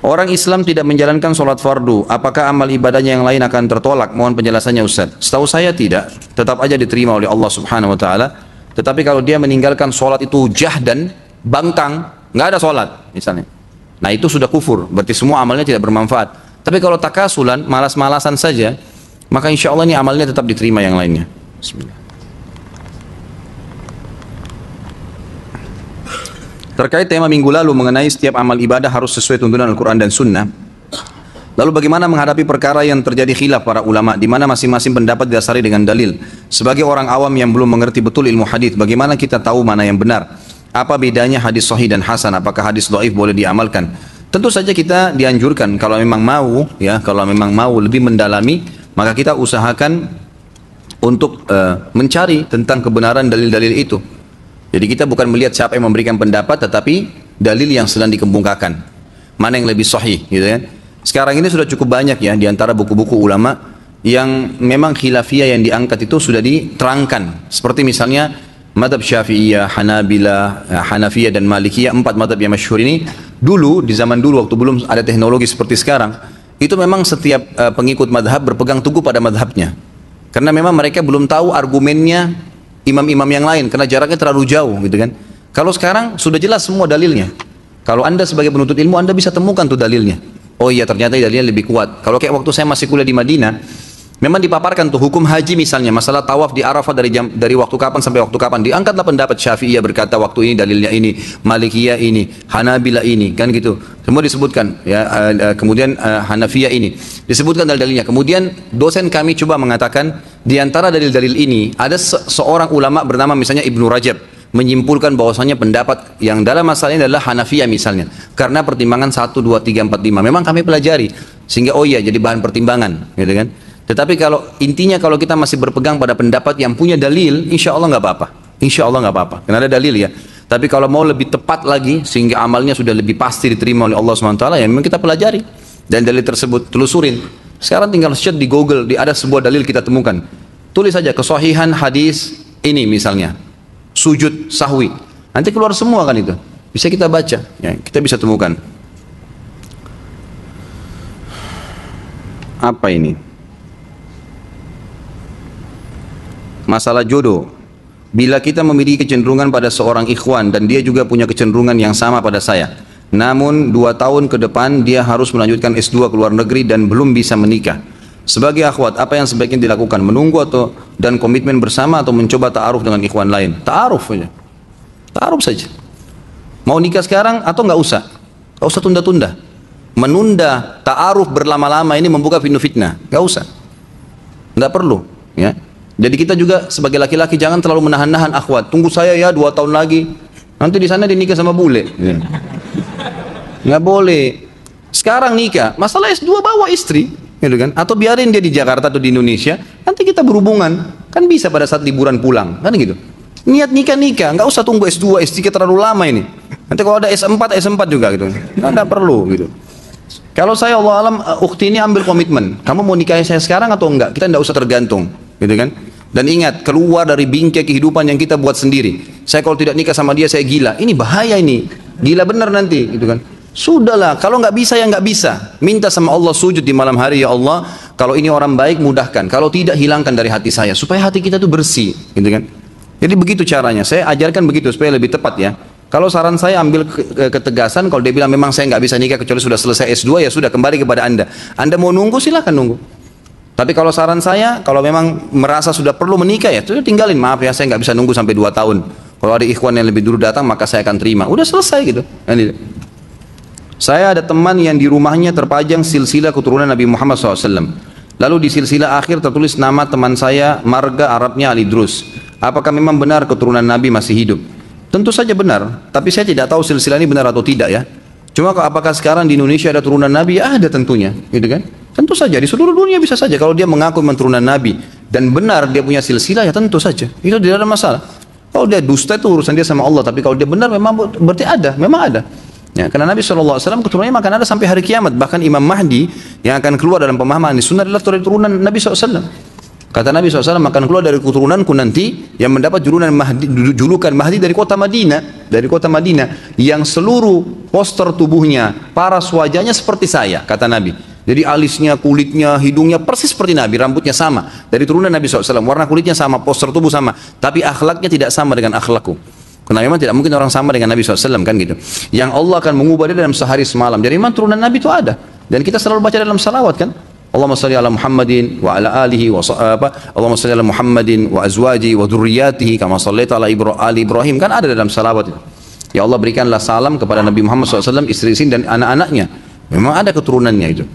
Orang Islam tidak menjalankan sholat fardu, apakah amal ibadahnya yang lain akan tertolak? Mohon penjelasannya Ustaz. Setahu saya tidak, tetap aja diterima oleh Allah Subhanahu Wa Taala. Tetapi kalau dia meninggalkan sholat itu jahdan, bangkang, nggak ada sholat misalnya, nah itu sudah kufur, berarti semua amalnya tidak bermanfaat. Tapi kalau takasulan, malas-malasan saja, maka insya Allah ini amalnya tetap diterima yang lainnya. Bismillah. Terkait tema minggu lalu mengenai setiap amal ibadah harus sesuai tuntunan Al-Quran dan Sunnah, lalu bagaimana menghadapi perkara yang terjadi khilaf para ulama di mana masing-masing pendapat didasari dengan dalil? Sebagai orang awam yang belum mengerti betul ilmu hadis, bagaimana kita tahu mana yang benar? Apa bedanya hadis sahih dan hasan? Apakah hadis dhaif boleh diamalkan? Tentu saja kita dianjurkan kalau memang mau ya, kalau memang mau lebih mendalami, maka kita usahakan untuk mencari tentang kebenaran dalil-dalil itu. Jadi kita bukan melihat siapa yang memberikan pendapat, tetapi dalil yang sedang dikemukakan. Mana yang lebih sahih, gitu ya. Sekarang ini sudah cukup banyak ya di antara buku-buku ulama yang memang khilafiyah yang diangkat itu sudah diterangkan. Seperti misalnya madhab Syafi'iyah, Hanabilah, Hanafiyah dan Malikiyah, 4 madhab yang masyhur ini. Dulu, di zaman dulu waktu belum ada teknologi seperti sekarang, itu memang setiap pengikut madhab berpegang teguh pada madhabnya. Karena memang mereka belum tahu argumennya imam-imam yang lain, karena jaraknya terlalu jauh gitu kan. Kalau sekarang sudah jelas semua dalilnya. Kalau Anda sebagai penuntut ilmu, Anda bisa temukan tuh dalilnya. Oh iya, ternyata dalilnya lebih kuat. Kalau kayak waktu saya masih kuliah di Madinah, memang dipaparkan tuh hukum haji misalnya, masalah tawaf di Arafah dari waktu kapan sampai waktu kapan. Diangkatlah pendapat Syafi'iyah berkata waktu ini dalilnya ini, Malikiyah ini, Hanabila ini, kan gitu. Semua disebutkan ya. Kemudian Hanafiyah ini disebutkan dalil-dalilnya. Kemudian dosen kami coba mengatakan di antara dalil-dalil ini ada seorang ulama bernama misalnya Ibnu Rajab menyimpulkan bahwasanya pendapat yang dalam masalah ini adalah Hanafiyah misalnya, karena pertimbangan 1, 2, 3, 4, 5 memang kami pelajari sehingga oh iya jadi bahan pertimbangan gitu kan. Tetapi kalau intinya kalau kita masih berpegang pada pendapat yang punya dalil, insya Allah nggak apa-apa, insya Allah nggak apa-apa karena ada dalil ya. Tapi kalau mau lebih tepat lagi sehingga amalnya sudah lebih pasti diterima oleh Allah SWT, ya memang kita pelajari dan dalil tersebut telusurin. Sekarang tinggal search di Google, ada sebuah dalil kita temukan, tulis saja kesahihan hadis ini misalnya sujud sahwi, nanti keluar semua kan, itu bisa kita baca ya, kita bisa temukan. Apa ini masalah jodoh? Bila kita memiliki kecenderungan pada seorang ikhwan dan dia juga punya kecenderungan yang sama pada saya, namun 2 tahun ke depan dia harus melanjutkan S2 ke luar negeri dan belum bisa menikah, sebagai akhwat apa yang sebaiknya dilakukan? Menunggu dan komitmen bersama atau mencoba ta'aruf dengan ikhwan lain? Ta'aruf aja, ta'aruf saja. Mau nikah sekarang atau nggak usah? Nggak usah tunda-tunda. Menunda ta'aruf berlama-lama ini membuka pintu fitnah. Nggak usah, nggak perlu ya. Jadi kita juga sebagai laki-laki jangan terlalu menahan-nahan akhwat. Tunggu saya ya 2 tahun lagi, nanti di sana dinikah sama bule ya. Nggak boleh. Sekarang nikah, masalah S2 bawa istri gitu kan, atau biarin dia di Jakarta atau di Indonesia, nanti kita berhubungan kan bisa pada saat liburan pulang kan gitu. Niat nikah nggak usah tunggu S2 S3 terlalu lama ini, nanti kalau ada S4 juga gitu nggak perlu gitu. Kalau saya Allah alam ukhti ini ambil komitmen, kamu mau nikahi saya sekarang atau enggak, kita nggak usah tergantung gitu kan. Dan ingat, keluar dari bingkai kehidupan yang kita buat sendiri. Saya kalau tidak nikah sama dia saya gila, ini bahaya, ini gila bener nanti gitu kan. Sudahlah, kalau nggak bisa ya nggak bisa. Minta sama Allah, sujud di malam hari, ya Allah, kalau ini orang baik mudahkan, kalau tidak hilangkan dari hati saya, supaya hati kita tuh bersih, gitu kan. Jadi begitu caranya. Saya ajarkan begitu supaya lebih tepat ya. Kalau saran saya ambil ketegasan, kalau dia bilang memang saya nggak bisa nikah kecuali sudah selesai S2, ya sudah kembali kepada Anda. Anda mau nunggu silahkan nunggu. Tapi kalau saran saya, kalau memang merasa sudah perlu menikah ya, sudah tinggalin. Maaf ya, saya nggak bisa nunggu sampai 2 tahun. Kalau ada ikhwan yang lebih dulu datang, maka saya akan terima. Udah selesai gitu. Saya ada teman yang di rumahnya terpajang silsilah keturunan Nabi Muhammad SAW. Lalu di silsilah akhir tertulis nama teman saya, marga Arabnya Al-Idrus. Apakah memang benar keturunan Nabi masih hidup? Tentu saja benar, tapi saya tidak tahu silsilah ini benar atau tidak ya. Cuma apakah sekarang di Indonesia ada turunan Nabi? Ya ada tentunya, gitu kan? Tentu saja, di seluruh dunia bisa saja. Kalau dia mengaku turunan Nabi dan benar dia punya silsilah, ya tentu saja. Itu tidak ada masalah. Kalau dia dusta itu urusan dia sama Allah, tapi kalau dia benar memang berarti ada, memang ada. Ya, karena Nabi SAW keturunannya akan ada sampai hari kiamat. Bahkan Imam Mahdi yang akan keluar dalam pemahaman sunnah adalah turunan Nabi SAW. Kata Nabi SAW, akan keluar dari keturunanku nanti yang mendapat julukan Mahdi dari kota Madinah, yang seluruh poster tubuhnya, paras wajahnya seperti saya, kata Nabi. Jadi alisnya, kulitnya, hidungnya persis seperti Nabi, rambutnya sama, dari turunan Nabi SAW, warna kulitnya sama, poster tubuh sama, tapi akhlaknya tidak sama dengan akhlakku. Karena memang tidak mungkin orang sama dengan Nabi SAW kan gitu. Yang Allah akan mengubah dia dalam sehari semalam. Jadi memang turunan Nabi itu ada, dan kita selalu baca dalam salawat kan. Allahumma salli ala Muhammadin wa ala alihi wa Allahumma salli ala Muhammadin wa azwaji wa dzurriyyatihi kama shallaita ala ali Ibrahim, kan ada dalam salawat itu. Ya Allah, berikanlah salam kepada Nabi Muhammad SAW, istri-istri dan anak-anaknya. Memang ada keturunannya itu.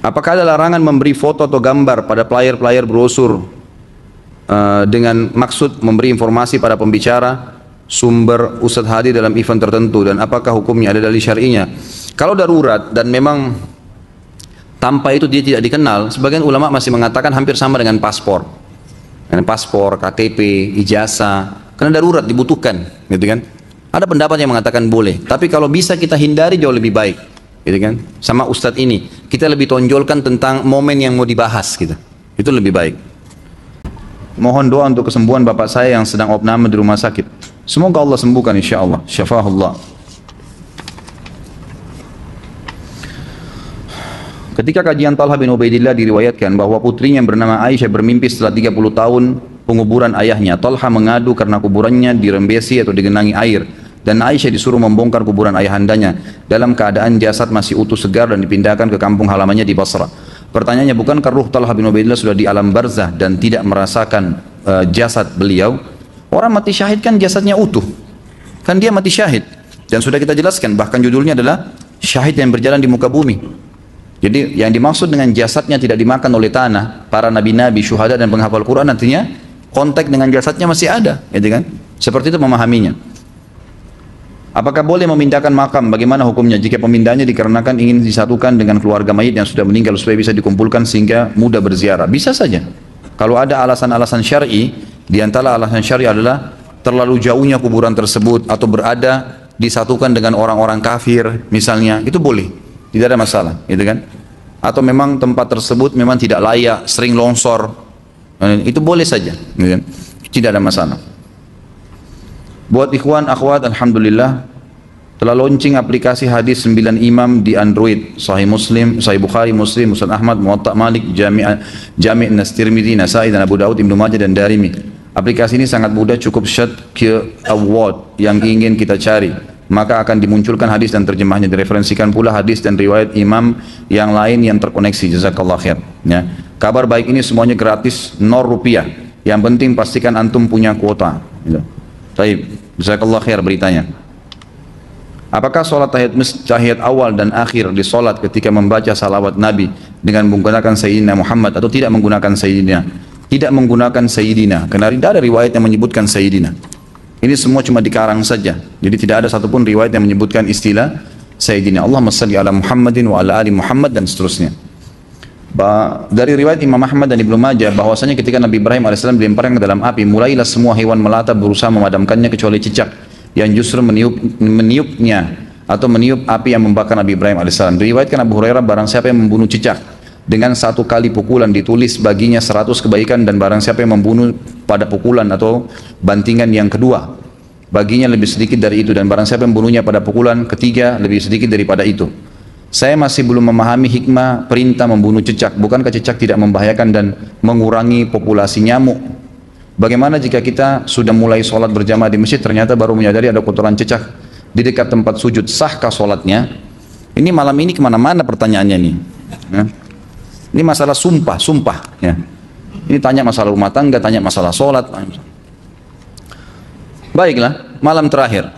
Apakah ada larangan memberi foto atau gambar pada player brosur dengan maksud memberi informasi pada pembicara, sumber, ustadz hadir dalam event tertentu, dan apakah hukumnya, ada dalil syar'inya? Kalau darurat dan memang tanpa itu dia tidak dikenal, sebagian ulama masih mengatakan hampir sama dengan paspor. Paspor, KTP, ijazah, karena darurat dibutuhkan, gitu kan? Ada pendapat yang mengatakan boleh, tapi kalau bisa kita hindari jauh lebih baik, gitu kan? Sama ustadz ini, kita lebih tonjolkan tentang momen yang mau dibahas, gitu. Itu lebih baik. Mohon doa untuk kesembuhan bapak saya yang sedang opname di rumah sakit. Semoga Allah sembuhkan insyaallah. Syafahullah. Ketika kajian Talha bin Ubaidillah diriwayatkan bahwa putrinya yang bernama Aisyah bermimpi setelah 30 tahun penguburan ayahnya. Talha mengadu karena kuburannya dirembesi atau digenangi air. dan Aisyah disuruh membongkar kuburan ayahandanya dalam keadaan jasad masih utuh segar dan dipindahkan ke kampung halamannya di Basra. Pertanyaannya, bukankah ruh Talha bin Ubaidillah sudah di alam barzah dan tidak merasakan jasad beliau? Orang mati syahid kan jasadnya utuh, kan dia mati syahid, dan sudah kita jelaskan bahkan judulnya adalah syahid yang berjalan di muka bumi. Jadi yang dimaksud dengan jasadnya tidak dimakan oleh tanah, para nabi-nabi, syuhada dan penghafal Quran nantinya kontak dengan jasadnya masih ada, gitu kan? Seperti itu memahaminya. Apakah boleh memindahkan makam? Bagaimana hukumnya jika pemindahnya dikarenakan ingin disatukan dengan keluarga mayit yang sudah meninggal supaya bisa dikumpulkan sehingga mudah berziarah? Bisa saja. Kalau ada alasan-alasan syar'i, di antara alasan syar'i adalah terlalu jauhnya kuburan tersebut atau berada disatukan dengan orang-orang kafir misalnya, itu boleh, tidak ada masalah, gitu kan? Atau memang tempat tersebut memang tidak layak, sering longsor, itu boleh saja, gitu kan? Tidak ada masalah. Buat ikhwan akhwat, alhamdulillah telah launching aplikasi hadis 9 imam di Android, Sahih Muslim, Sahih Bukhari, Muslim, Musnad Ahmad, Muwatta Malik, Jami' Tirmidzi, Nasai dan Abu Daud, Ibnu Majah dan Darimi. Aplikasi ini sangat mudah, cukup search keyword yang ingin kita cari, maka akan dimunculkan hadis dan terjemahnya. Direferensikan pula hadis dan riwayat imam yang lain yang terkoneksi. Jazakallah khair, ya. Kabar baik ini semuanya gratis, 0 rupiah. Yang penting pastikan antum punya kuota, gitu. Baik, jazakallah khair beritanya. Apakah sholat tahiyat awal dan akhir di sholat ketika membaca salawat Nabi dengan menggunakan Sayyidina Muhammad atau tidak menggunakan Sayyidina? Tidak menggunakan Sayyidina, karena tidak ada riwayat yang menyebutkan Sayyidina. Ini semua cuma dikarang saja. Jadi tidak ada satupun riwayat yang menyebutkan istilah Sayyidina. Allahumma salli ala Muhammadin wa ala ali Muhammad dan seterusnya. Dari riwayat Imam Ahmad dan Ibnu Majah bahwasanya ketika Nabi Ibrahim AS dilemparkan ke dalam api, mulailah semua hewan melata berusaha memadamkannya kecuali cicak yang justru meniupnya atau meniup api yang membakar Nabi Ibrahim AS. Diriwayatkan Abu Hurairah, barang siapa yang membunuh cicak dengan 1 kali pukulan ditulis baginya 100 kebaikan, dan barang siapa yang membunuh pada pukulan atau bantingan yang kedua baginya lebih sedikit dari itu, dan barang siapa yang membunuhnya pada pukulan ketiga lebih sedikit daripada itu. Saya masih belum memahami hikmah perintah membunuh cicak. Bukankah cicak tidak membahayakan dan mengurangi populasi nyamuk? Bagaimana jika kita sudah mulai sholat berjamaah di masjid, ternyata baru menyadari ada kotoran cicak di dekat tempat sujud? Sahkah sholatnya? Ini malam ini kemana-mana pertanyaannya nih, ya. Ini masalah sumpah, ya. Ini tanya masalah rumah tangga, tanya masalah sholat. Baiklah, malam terakhir.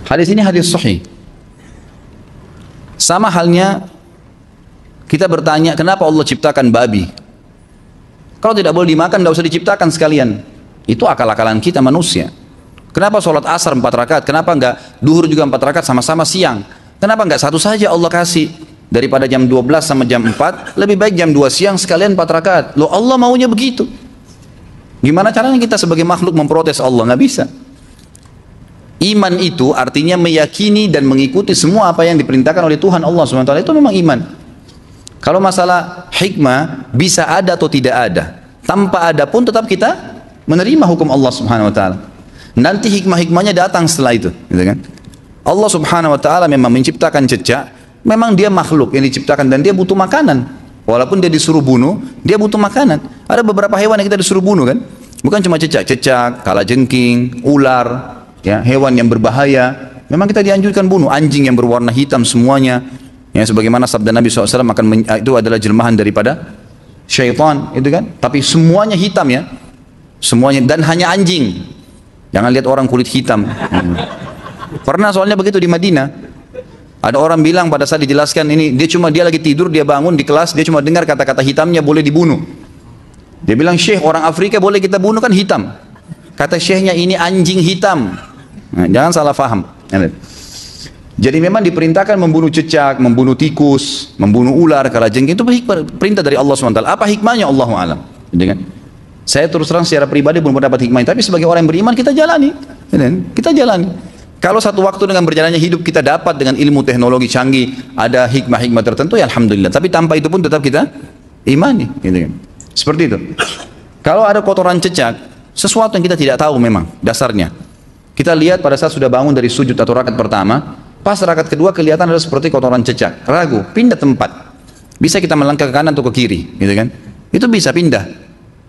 Hadis ini hadis sahih. Sama halnya kita bertanya, kenapa Allah ciptakan babi? Kalau tidak boleh dimakan, tidak usah diciptakan sekalian. Itu akal-akalan kita manusia. Kenapa sholat asar 4 rakaat? Kenapa enggak duhur juga 4 rakaat sama-sama siang? Kenapa enggak satu saja Allah kasih? Daripada jam 12 sama jam 4, lebih baik jam 2 siang sekalian 4 rakaat. Loh, Allah maunya begitu. Gimana caranya kita sebagai makhluk memprotes Allah? Nggak bisa. Iman itu artinya meyakini dan mengikuti semua apa yang diperintahkan oleh Tuhan Allah SWT. Itu memang iman. Kalau masalah hikmah, bisa ada atau tidak ada. Tanpa ada pun tetap kita menerima hukum Allah SWT. Nanti hikmah-hikmahnya datang setelah itu, gitu kan? Allah Subhanahu wa taala memang menciptakan cicak, memang dia makhluk yang diciptakan dan dia butuh makanan. Walaupun dia disuruh bunuh, dia butuh makanan. Ada beberapa hewan yang kita disuruh bunuh, kan? Bukan cuma cicak, kalajengking, ular, ya, hewan yang berbahaya. Memang kita dianjurkan bunuh. Anjing yang berwarna hitam semuanya, ya, sebagaimana sabda Nabi SAW itu adalah jelmahan daripada syaitan, itu kan? Tapi semuanya hitam, ya, semuanya, dan hanya anjing. Jangan lihat orang kulit hitam. Pernah soalnya begitu di Madinah. Ada orang bilang pada saat dijelaskan ini, dia lagi tidur, dia bangun di kelas, dia cuma dengar kata-kata hitamnya boleh dibunuh. Dia bilang, Syekh, orang Afrika boleh kita bunuh kan hitam. Kata syekhnya, ini anjing hitam. Nah, jangan salah faham. Jadi memang diperintahkan membunuh cicak, membunuh tikus, membunuh ular, kalajengking, itu perintah dari Allah SWT. Apa hikmahnya? Allahu a'lam. Saya terus terang secara pribadi belum mendapat hikmahnya, tapi sebagai orang yang beriman kita jalani. Kita jalani. Kalau satu waktu dengan berjalannya hidup kita dapat dengan ilmu teknologi canggih, ada hikmah-hikmah tertentu, ya alhamdulillah. Tapi tanpa itu pun tetap kita imani, gitu kan. Seperti itu. Kalau ada kotoran cicak, sesuatu yang kita tidak tahu memang dasarnya. Kita lihat pada saat sudah bangun dari sujud atau rakaat pertama, pas rakaat kedua kelihatan ada seperti kotoran cicak. Ragu, pindah tempat. Bisa kita melangkah ke kanan atau ke kiri, gitu kan. Itu bisa pindah.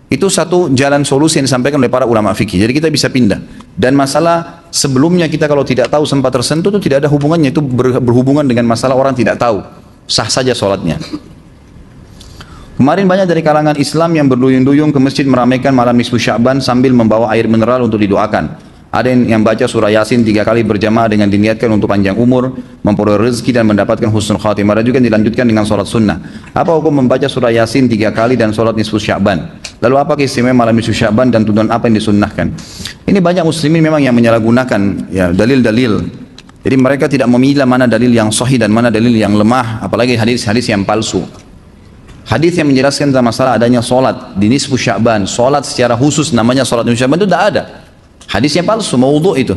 Itu satu jalan solusi yang disampaikan oleh para ulama fikih. Jadi kita bisa pindah. Dan masalah sebelumnya kita kalau tidak tahu sempat tersentuh itu tidak ada hubungannya. Itu berhubungan dengan masalah orang tidak tahu. Sah saja sholatnya. Kemarin banyak dari kalangan Islam yang berduyun-duyung ke masjid meramaikan malam nisfu Sya'ban sambil membawa air mineral untuk didoakan. Ada yang baca surah Yasin 3 kali berjamaah dengan diniatkan untuk panjang umur, memperoleh rezeki dan mendapatkan husnul khatimah. Ada juga yang dilanjutkan dengan sholat sunnah. Apa hukum membaca surah Yasin 3 kali dan sholat nisfu Sya'ban? Lalu apa keistimewaan malam nisfu Sya'ban dan tuntunan apa yang disunnahkan? Ini banyak muslimin memang yang menyalahgunakan ya dalil-dalil. Jadi mereka tidak memilah mana dalil yang sahih dan mana dalil yang lemah, apalagi hadis-hadis yang palsu. Hadis yang menjelaskan tentang masalah adanya sholat di nisfu Sya'ban, sholat secara khusus namanya sholat nisfu Sya'ban itu tidak ada. Hadisnya palsu, maudhu itu.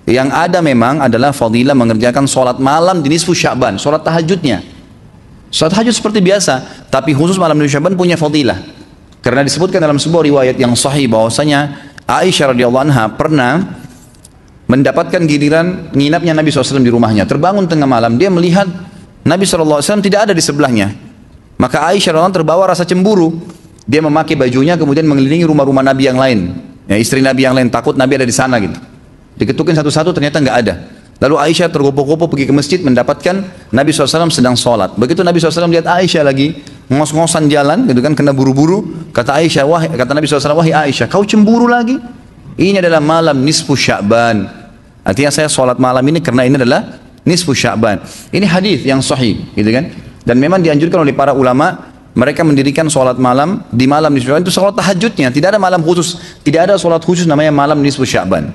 Yang ada memang adalah fadilah mengerjakan sholat malam di nisfu Sya'ban, sholat tahajudnya. Sholat tahajud seperti biasa, tapi khusus malam nisfu Sya'ban punya fadilah. Karena disebutkan dalam sebuah riwayat yang sahih bahwasanya Aisyah radhiyallahu anha pernah mendapatkan giliran nginapnya Nabi SAW di rumahnya. Terbangun tengah malam, dia melihat Nabi SAW tidak ada di sebelahnya. Maka Aisyah radhiyallahu anha terbawa rasa cemburu. Dia memakai bajunya kemudian mengelilingi rumah-rumah Nabi yang lain. Ya, istri Nabi yang lain takut Nabi ada di sana gitu. Diketukin satu-satu ternyata nggak ada. Lalu Aisyah tergopoh-gopoh pergi ke masjid mendapatkan Nabi SAW sedang sholat. Begitu Nabi SAW lihat Aisyah lagi ngos-ngosan jalan, gitu kan, kena buru-buru. Kata Nabi SAW, wahai Aisyah, kau cemburu lagi? Ini adalah malam nisfu Sya'ban. Artinya saya sholat malam ini karena ini adalah nisfu Sya'ban. Ini hadis yang sahih, gitu kan? Dan memang dianjurkan oleh para ulama. Mereka mendirikan sholat malam di malam nisfu Sya'ban itu sholat tahajudnya, tidak ada malam khusus, tidak ada sholat khusus namanya malam nisfu Sya'ban.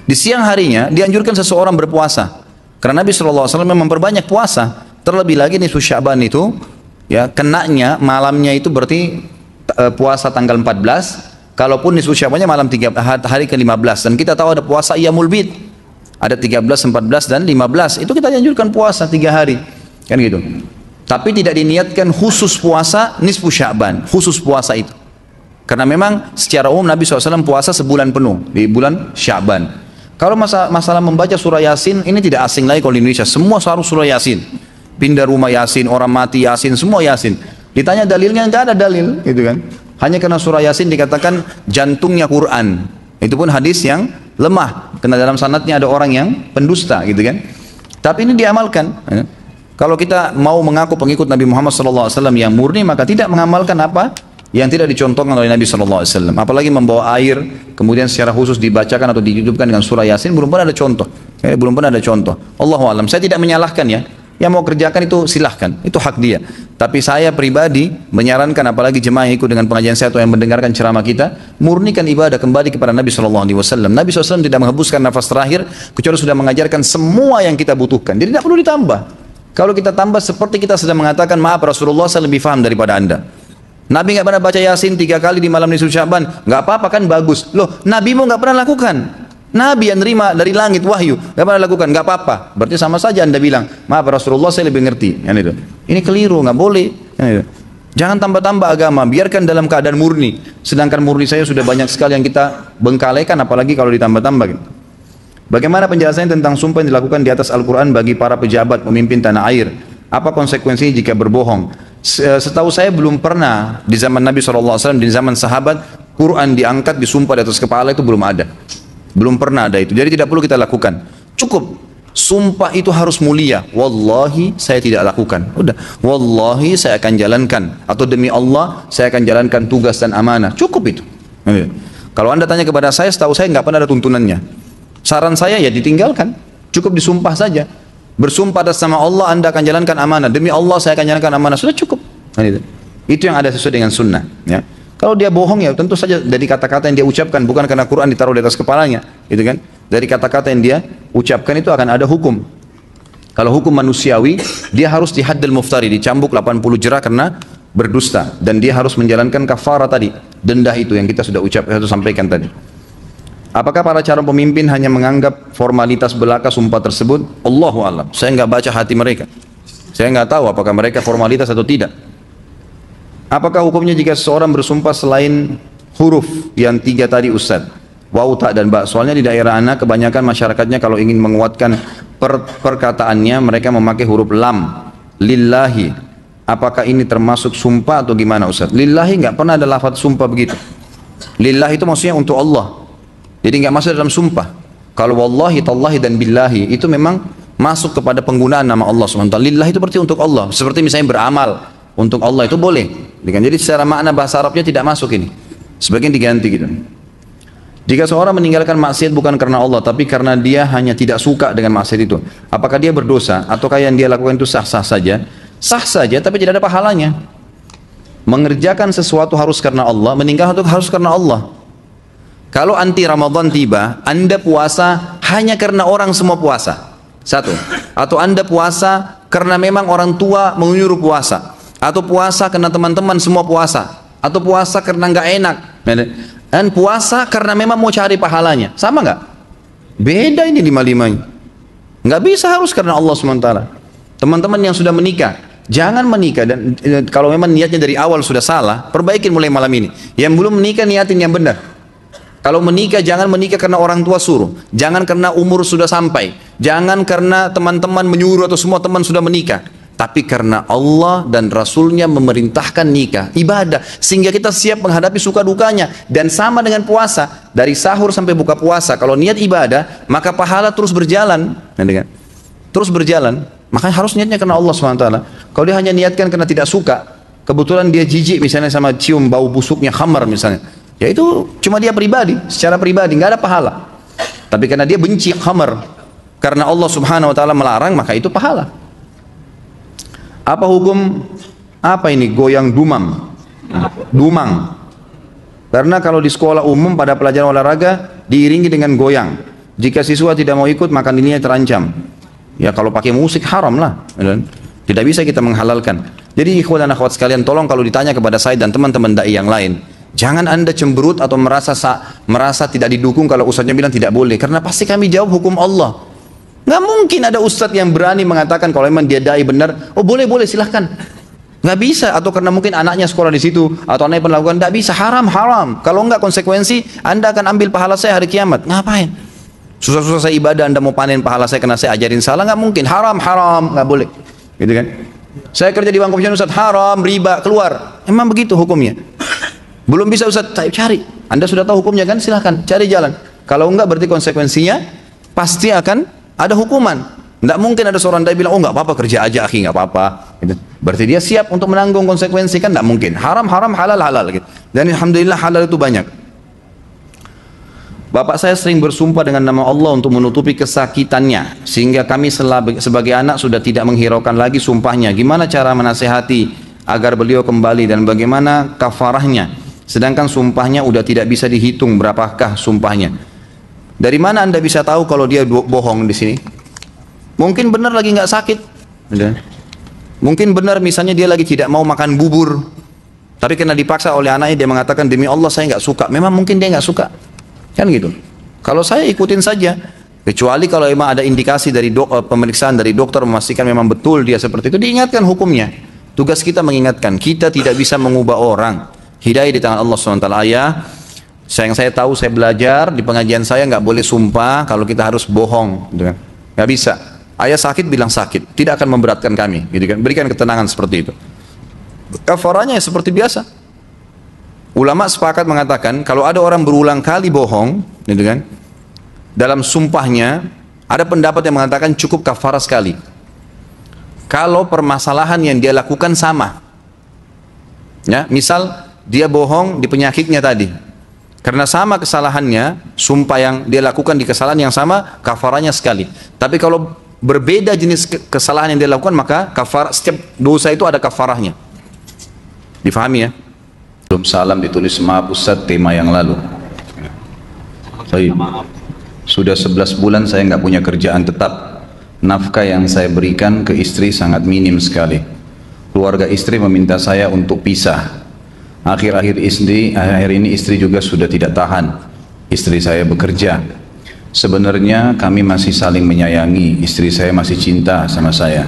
Di siang harinya dianjurkan seseorang berpuasa, karena Nabi SAW memperbanyak puasa. Terlebih lagi nisfu Sya'ban itu, ya kenanya malamnya itu berarti puasa tanggal 14. Kalaupun nisfu Sya'bannya malam hari ke-15, dan kita tahu ada puasa Iyamul Bid, ada 13, 14 dan 15. Itu kita dianjurkan puasa 3 hari, kan gitu. Tapi tidak diniatkan khusus puasa nisfu Sya'ban, khusus puasa itu. Karena memang secara umum Nabi SAW puasa sebulan penuh, di bulan Sya'ban. Kalau masalah membaca surah Yasin, ini tidak asing lagi kalau di Indonesia. Semua harus surah Yasin. Pindah rumah Yasin, orang mati Yasin, semua Yasin. Ditanya dalilnya, nggak ada dalil, gitu kan. Hanya karena surah Yasin dikatakan jantungnya Quran. Itu pun hadis yang lemah, karena dalam sanadnya ada orang yang pendusta, gitu kan. Tapi ini diamalkan. Kalau kita mau mengaku pengikut Nabi Muhammad SAW yang murni, maka tidak mengamalkan apa yang tidak dicontohkan oleh Nabi SAW. Apalagi membawa air, kemudian secara khusus dibacakan atau dihidupkan dengan surah Yasin, belum pernah ada contoh. Belum pernah ada contoh. Allahu a'lam. Saya tidak menyalahkan ya. Yang mau kerjakan itu silahkan, itu hak dia. Tapi saya pribadi menyarankan, apalagi jemaah yang ikut dengan pengajian saya atau yang mendengarkan ceramah kita, murnikan ibadah kembali kepada Nabi SAW. Nabi SAW tidak menghembuskan nafas terakhir kecuali sudah mengajarkan semua yang kita butuhkan. Jadi tidak perlu ditambah. Kalau kita tambah seperti kita sedang mengatakan, maaf Rasulullah saya lebih faham daripada anda. Nabi nggak pernah baca Yasin 3 kali di malam nisfu Sya'ban, nggak apa-apa kan, bagus. Loh, Nabimu nggak pernah lakukan. Nabi yang nerima dari langit wahyu nggak pernah lakukan, nggak apa-apa. Berarti sama saja anda bilang, maaf Rasulullah saya lebih ngerti. Ini keliru, nggak boleh. Jangan tambah-tambah agama, biarkan dalam keadaan murni. Sedangkan murni saya sudah banyak sekali yang kita bengkalekan, apalagi kalau ditambah-tambah. Bagaimana penjelasannya tentang sumpah yang dilakukan di atas Al-Quran bagi para pejabat pemimpin tanah air? Apa konsekuensinya jika berbohong? Setahu saya belum pernah di zaman Nabi SAW, di zaman sahabat, Quran diangkat disumpah di atas kepala, itu belum ada. Belum pernah ada itu. Jadi tidak perlu kita lakukan. Cukup. Sumpah itu harus mulia. Wallahi saya tidak lakukan. Udah. Wallahi saya akan jalankan. Atau demi Allah saya akan jalankan tugas dan amanah. Cukup itu. Kalau anda tanya kepada saya, setahu saya nggak pernah ada tuntunannya. Saran saya ya ditinggalkan, cukup disumpah saja. Bersumpah atas nama Allah anda akan jalankan amanah, demi Allah saya akan jalankan amanah, sudah cukup. Itu yang ada sesuai dengan sunnah. Ya. Kalau dia bohong ya tentu saja dari kata-kata yang dia ucapkan, bukan karena Quran ditaruh di atas kepalanya, gitu kan? Dari kata-kata yang dia ucapkan itu akan ada hukum. Kalau hukum manusiawi, dia harus dihaddil muftari, dicambuk 80 jerah karena berdusta, dan dia harus menjalankan kafarah tadi, denda itu yang kita sudah sampaikan tadi. Apakah para calon pemimpin hanya menganggap formalitas belaka sumpah tersebut? Allahu a'lam. Saya nggak baca hati mereka. Saya nggak tahu apakah mereka formalitas atau tidak. Apakah hukumnya jika seseorang bersumpah selain huruf yang 3 tadi Ustaz? Waw, ta, dan ba. Soalnya di daerah anak kebanyakan masyarakatnya kalau ingin menguatkan perkataannya mereka memakai huruf lam, lillahi, Apakah ini termasuk sumpah atau gimana Ustaz? Lillahi nggak pernah ada lafaz sumpah begitu. Lillahi itu maksudnya untuk Allah. Jadi nggak masuk dalam sumpah. Kalau wallahi, tallahi dan billahi itu memang masuk kepada penggunaan nama Allah SWT. Lillahi itu berarti untuk Allah. Seperti misalnya beramal untuk Allah itu boleh. Jadi secara makna bahasa Arabnya tidak masuk ini. Sebagian diganti gitu. Jika seorang meninggalkan maksiat bukan karena Allah, tapi karena dia hanya tidak suka dengan maksiat itu, apakah dia berdosa? Ataukah yang dia lakukan itu sah-sah saja? Sah saja, tapi tidak ada pahalanya. Mengerjakan sesuatu harus karena Allah, meninggalkan itu harus karena Allah. Kalau anti Ramadan tiba, Anda puasa hanya karena orang semua puasa. Satu. Atau Anda puasa karena memang orang tua menyuruh puasa. Atau puasa karena teman-teman semua puasa. Atau puasa karena nggak enak. Dan puasa karena memang mau cari pahalanya. Sama nggak? Beda ini lima-limanya. Nggak bisa harus karena Allah SWT. Teman-teman yang sudah menikah, jangan menikah. Dan kalau memang niatnya dari awal sudah salah, perbaikin mulai malam ini. Yang belum menikah niatin yang benar. Kalau menikah, jangan menikah karena orang tua suruh. Jangan karena umur sudah sampai. Jangan karena teman-teman menyuruh atau semua teman sudah menikah. Tapi karena Allah dan Rasulnya memerintahkan nikah, ibadah, sehingga kita siap menghadapi suka dukanya. Dan sama dengan puasa, dari sahur sampai buka puasa, kalau niat ibadah, maka pahala terus berjalan. Terus berjalan, makanya harus niatnya karena Allah SWT. Kalau dia hanya niatkan karena tidak suka, kebetulan dia jijik misalnya sama cium bau busuknya khamar misalnya, ya itu cuma dia pribadi, secara pribadi, nggak ada pahala. Tapi karena dia benci khamar, karena Allah Subhanahu Wa Taala melarang, maka itu pahala. Apa hukum apa ini goyang dumam? Dumang. Karena kalau di sekolah umum pada pelajaran olahraga diiringi dengan goyang. Jika siswa tidak mau ikut maka nilainya terancam. Ya kalau pakai musik haram lah. Tidak bisa kita menghalalkan. Jadi ikhwan dan akhwat sekalian, tolong kalau ditanya kepada saya dan teman-teman dai yang lain, jangan Anda cemberut atau merasa tidak didukung kalau ustaznya bilang tidak boleh. Karena pasti kami jawab hukum Allah. Nggak mungkin ada ustadz yang berani mengatakan kalau memang dia dai benar, oh boleh silahkan. Nggak bisa, atau karena mungkin anaknya sekolah di situ atau anaknya melakukan, nggak bisa, haram. Kalau nggak konsekuensi, Anda akan ambil pahala saya hari kiamat. Ngapain? Susah-susah saya ibadah, Anda mau panen pahala saya karena saya ajarin salah, nggak mungkin. Haram, nggak boleh. Gitu kan? Saya kerja di bank komisioner Ustadz, haram, riba, keluar. Emang begitu hukumnya? Belum bisa Ustadz, cari. Anda sudah tahu hukumnya kan? Silahkan cari jalan. Kalau nggak berarti konsekuensinya pasti akan ada hukuman. Tidak mungkin ada seorang dai bilang, oh nggak apa-apa kerja aja akhi, nggak apa-apa. Gitu. Berarti dia siap untuk menanggung konsekuensi, kan? Tidak mungkin. Haram, halal. Gitu. Dan alhamdulillah halal itu banyak. Bapak saya sering bersumpah dengan nama Allah untuk menutupi kesakitannya, sehingga kami sebagai anak sudah tidak menghiraukan lagi sumpahnya. Gimana cara menasehati agar beliau kembali dan bagaimana kafarahnya? Sedangkan sumpahnya udah tidak bisa dihitung berapakah sumpahnya. Dari mana Anda bisa tahu kalau dia bohong di sini? Mungkin benar lagi nggak sakit. Mungkin benar misalnya dia lagi tidak mau makan bubur, tapi karena dipaksa oleh anaknya dia mengatakan demi Allah saya nggak suka. Memang mungkin dia nggak suka, kan gitu. Kalau saya ikutin saja, kecuali kalau memang ada indikasi dari pemeriksaan dari dokter memastikan memang betul dia seperti itu, diingatkan hukumnya. Tugas kita mengingatkan. Kita tidak bisa mengubah orang. Hidayah di tangan Allah SWT. Yang saya tahu, saya belajar di pengajian saya nggak boleh sumpah kalau kita harus bohong, gitu kan? Nggak bisa. Ayah sakit bilang sakit, tidak akan memberatkan kami, gitu kan? Berikan ketenangan seperti itu. Kafarahnya seperti biasa. Ulama sepakat mengatakan kalau ada orang berulang kali bohong, gitu kan? Dalam sumpahnya ada pendapat yang mengatakan cukup kafarah sekali. Kalau permasalahan yang dia lakukan sama, ya, misal dia bohong di penyakitnya tadi. Karena sama kesalahannya, sumpah yang dia lakukan di kesalahan yang sama, kafaranya sekali. Tapi kalau berbeda jenis kesalahan yang dia lakukan, maka setiap dosa itu ada kafarahnya. Difahami ya? Belum salam ditulis maaf Ustaz tema yang lalu. Sudah 11 bulan saya nggak punya kerjaan tetap. Nafkah yang saya berikan ke istri sangat minim sekali. Keluarga istri meminta saya untuk pisah. Akhir-akhir ini istri juga sudah tidak tahan. Istri saya bekerja. Sebenarnya kami masih saling menyayangi. Istri saya masih cinta sama saya.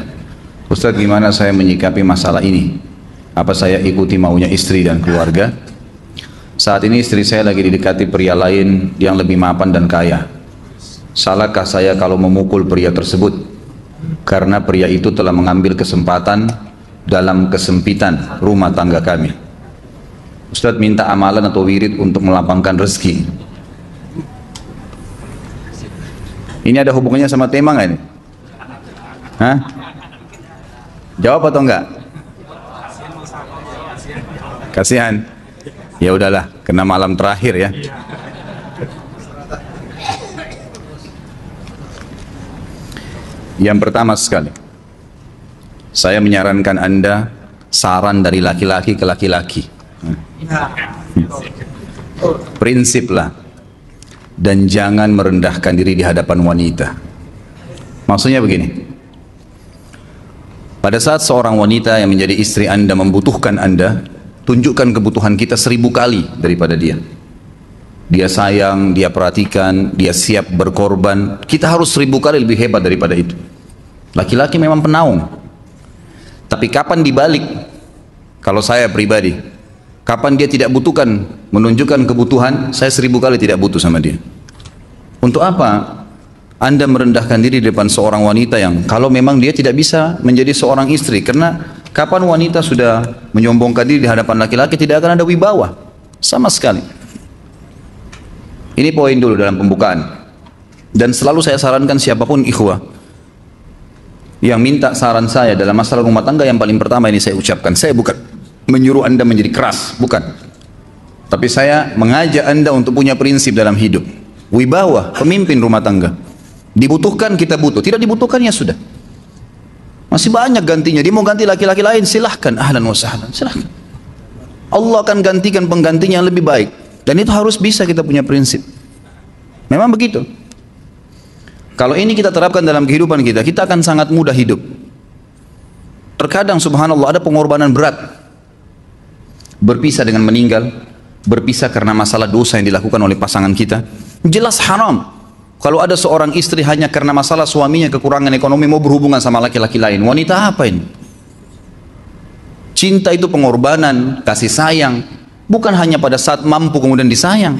Ustaz, gimana saya menyikapi masalah ini? Apa saya ikuti maunya istri dan keluarga? Saat ini istri saya lagi didekati pria lain yang lebih mapan dan kaya. Salahkah saya kalau memukul pria tersebut? Karena pria itu telah mengambil kesempatan dalam kesempitan rumah tangga kami. Ustadz minta amalan atau wirid untuk melapangkan rezeki. Ini ada hubungannya sama tema nggak ini? Hah? Jawab atau enggak? Kasihan. Ya udahlah, kena malam terakhir ya. Yang pertama sekali, saya menyarankan Anda saran dari laki-laki ke laki-laki. Prinsiplah dan jangan merendahkan diri di hadapan wanita. Maksudnya begini, pada saat seorang wanita yang menjadi istri Anda membutuhkan Anda, tunjukkan kebutuhan kita 1000 kali daripada dia. Dia sayang, dia perhatikan, dia siap berkorban. Kita harus 1000 kali lebih hebat daripada itu. Laki-laki memang penaung. Tapi kapan dibalik? Kalau saya pribadi, kapan dia tidak butuhkan, menunjukkan kebutuhan, saya 1000 kali tidak butuh sama dia. Untuk apa Anda merendahkan diri di depan seorang wanita yang kalau memang dia tidak bisa menjadi seorang istri? Karena kapan wanita sudah menyombongkan diri di hadapan laki-laki, tidak akan ada wibawa sama sekali. Ini poin dulu dalam pembukaan. Dan selalu saya sarankan siapapun ikhwah yang minta saran saya dalam masalah rumah tangga, yang paling pertama ini saya ucapkan, saya bukan menyuruh Anda menjadi keras, bukan. Tapi saya mengajak Anda untuk punya prinsip dalam hidup. Wibawa, pemimpin rumah tangga. Dibutuhkan kita butuh, tidak dibutuhkan ya sudah. Masih banyak gantinya, dia mau ganti laki-laki lain, silahkan, ahlan wa sahlan, silahkan. Allah akan gantikan penggantinya yang lebih baik. Dan itu harus bisa kita punya prinsip. Memang begitu. Kalau ini kita terapkan dalam kehidupan kita, kita akan sangat mudah hidup. Terkadang subhanallah ada pengorbanan berat. Berpisah dengan meninggal, berpisah karena masalah dosa yang dilakukan oleh pasangan kita. Jelas haram. Kalau ada seorang istri hanya karena masalah suaminya kekurangan ekonomi mau berhubungan sama laki-laki lain, wanita apa ini? Cinta itu pengorbanan, kasih sayang. Bukan hanya pada saat mampu kemudian disayang,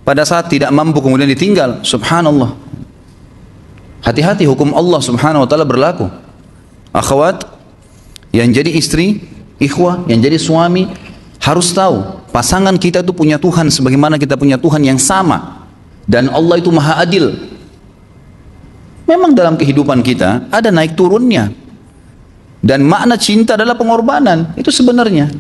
pada saat tidak mampu kemudian ditinggal. Subhanallah. Hati-hati, hukum Allah subhanahu wa ta'ala berlaku. Akhwat yang jadi istri, ikhwah yang jadi suami, harus tahu pasangan kita itu punya Tuhan sebagaimana kita punya Tuhan yang sama. Dan Allah itu maha adil. Memang dalam kehidupan kita ada naik turunnya. Dan makna cinta adalah pengorbanan. Itu sebenarnya.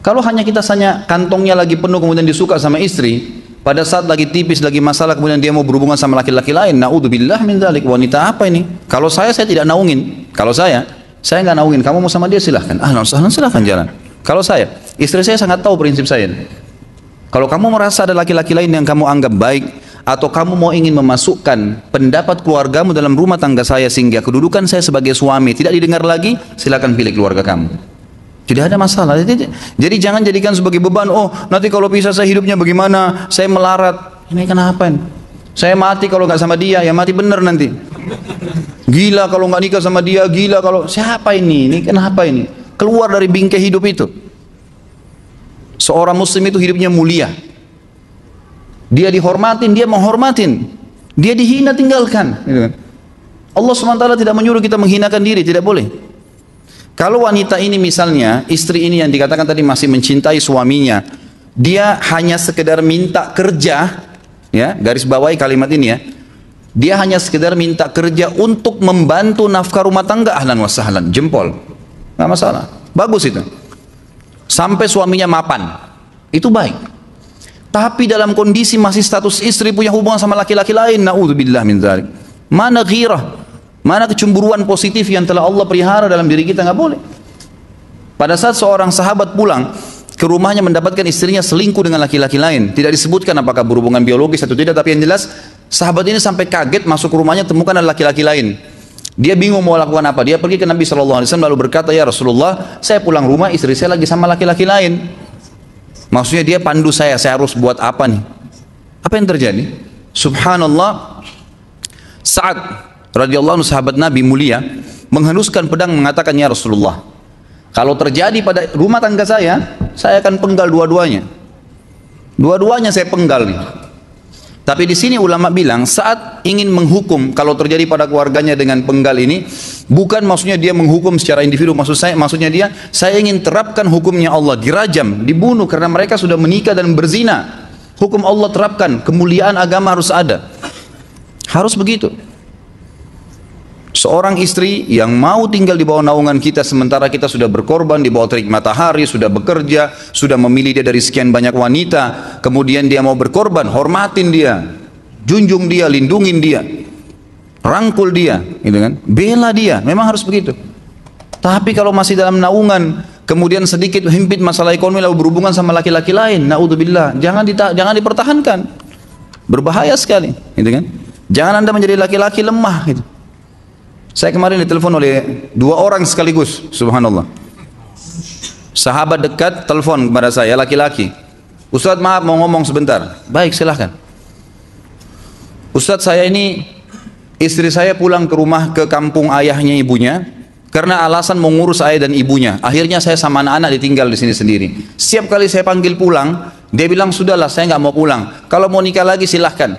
Kalau hanya kita kantongnya lagi penuh kemudian disuka sama istri, pada saat lagi tipis, lagi masalah, kemudian dia mau berhubungan sama laki-laki lain, na'udzubillah min dzalik. Wanita apa ini? Kalau saya tidak naungin. Kalau saya nggak naungin. Kamu mau sama dia silahkan. Ahlan sahlan, silahkan jalan. Kalau saya, istri saya sangat tahu prinsip saya. Kalau kamu merasa ada laki-laki lain yang kamu anggap baik, atau kamu mau ingin memasukkan pendapat keluargamu dalam rumah tangga saya sehingga kedudukan saya sebagai suami tidak didengar lagi, silakan pilih keluarga kamu. Tidak ada masalah. Jadi jangan jadikan sebagai beban. Oh, nanti kalau pisah saya hidupnya bagaimana? Saya melarat. Ini kenapa? Saya mati kalau nggak sama dia, ya mati bener nanti. Gila kalau nggak nikah sama dia, gila kalau siapa ini? Ini kenapa ini? Keluar dari bingkai hidup itu. Seorang muslim itu hidupnya mulia. Dia dihormatin, dia menghormatin. Dia dihina, tinggalkan. Allah SWT tidak menyuruh kita menghinakan diri, tidak boleh. Kalau wanita ini misalnya, istri ini yang dikatakan tadi masih mencintai suaminya, dia hanya sekedar minta kerja, ya, garis bawahi kalimat ini ya, dia hanya sekedar minta kerja untuk membantu nafkah rumah tangga, ahlan wa sahlan, jempol, nggak masalah, bagus itu. Sampai suaminya mapan, itu baik. Tapi dalam kondisi masih status istri punya hubungan sama laki-laki lain, na'udzubillah min dzalik. Mana ghirah? Mana kecemburuan positif yang telah Allah pelihara dalam diri kita? Nggak boleh. Pada saat seorang sahabat pulang ke rumahnya mendapatkan istrinya selingkuh dengan laki-laki lain, tidak disebutkan apakah berhubungan biologis atau tidak, tapi yang jelas sahabat ini sampai kaget masuk ke rumahnya temukan ada laki-laki lain. Dia bingung mau lakukan apa. Dia pergi ke Nabi SAW lalu berkata, ya Rasulullah, saya pulang rumah istri saya lagi sama laki-laki lain. Maksudnya dia pandu saya harus buat apa nih? Apa yang terjadi? Subhanallah, Sa'ad radhiyallahu anhu sahabat Nabi mulia menghaluskan pedang mengatakan, ya Rasulullah, kalau terjadi pada rumah tangga saya akan penggal dua-duanya. Dua-duanya saya penggal nih. Tapi di sini ulama bilang saat ingin menghukum kalau terjadi pada keluarganya dengan penggal ini, bukan maksudnya dia menghukum secara individu, maksudnya dia saya ingin terapkan hukumnya Allah, dirajam, dibunuh karena mereka sudah menikah dan berzina. Hukum Allah terapkan, kemuliaan agama harus ada. Harus begitu. Seorang istri yang mau tinggal di bawah naungan kita sementara kita sudah berkorban di bawah terik matahari, sudah bekerja, sudah memilih dia dari sekian banyak wanita, kemudian dia mau berkorban, hormatin dia, junjung dia, lindungin dia, rangkul dia, gitu kan? Bela dia, memang harus begitu. Tapi kalau masih dalam naungan, kemudian sedikit himpit masalah ekonomi lalu berhubungan sama laki-laki lain, naudzubillah, jangan dipertahankan. Berbahaya sekali, gitu kan? Jangan Anda menjadi laki-laki lemah, gitu. Saya kemarin ditelepon oleh 2 orang sekaligus, subhanallah. Sahabat dekat telepon kepada saya, laki-laki. Ustadz maaf mau ngomong sebentar. Baik silahkan. Ustadz saya ini, istri saya pulang ke rumah ke kampung ayahnya ibunya, karena alasan mau ngurus ayah dan ibunya. Akhirnya saya sama anak-anak ditinggal di sini sendiri. Setiap kali saya panggil pulang, dia bilang sudahlah saya nggak mau pulang. Kalau mau nikah lagi silahkan.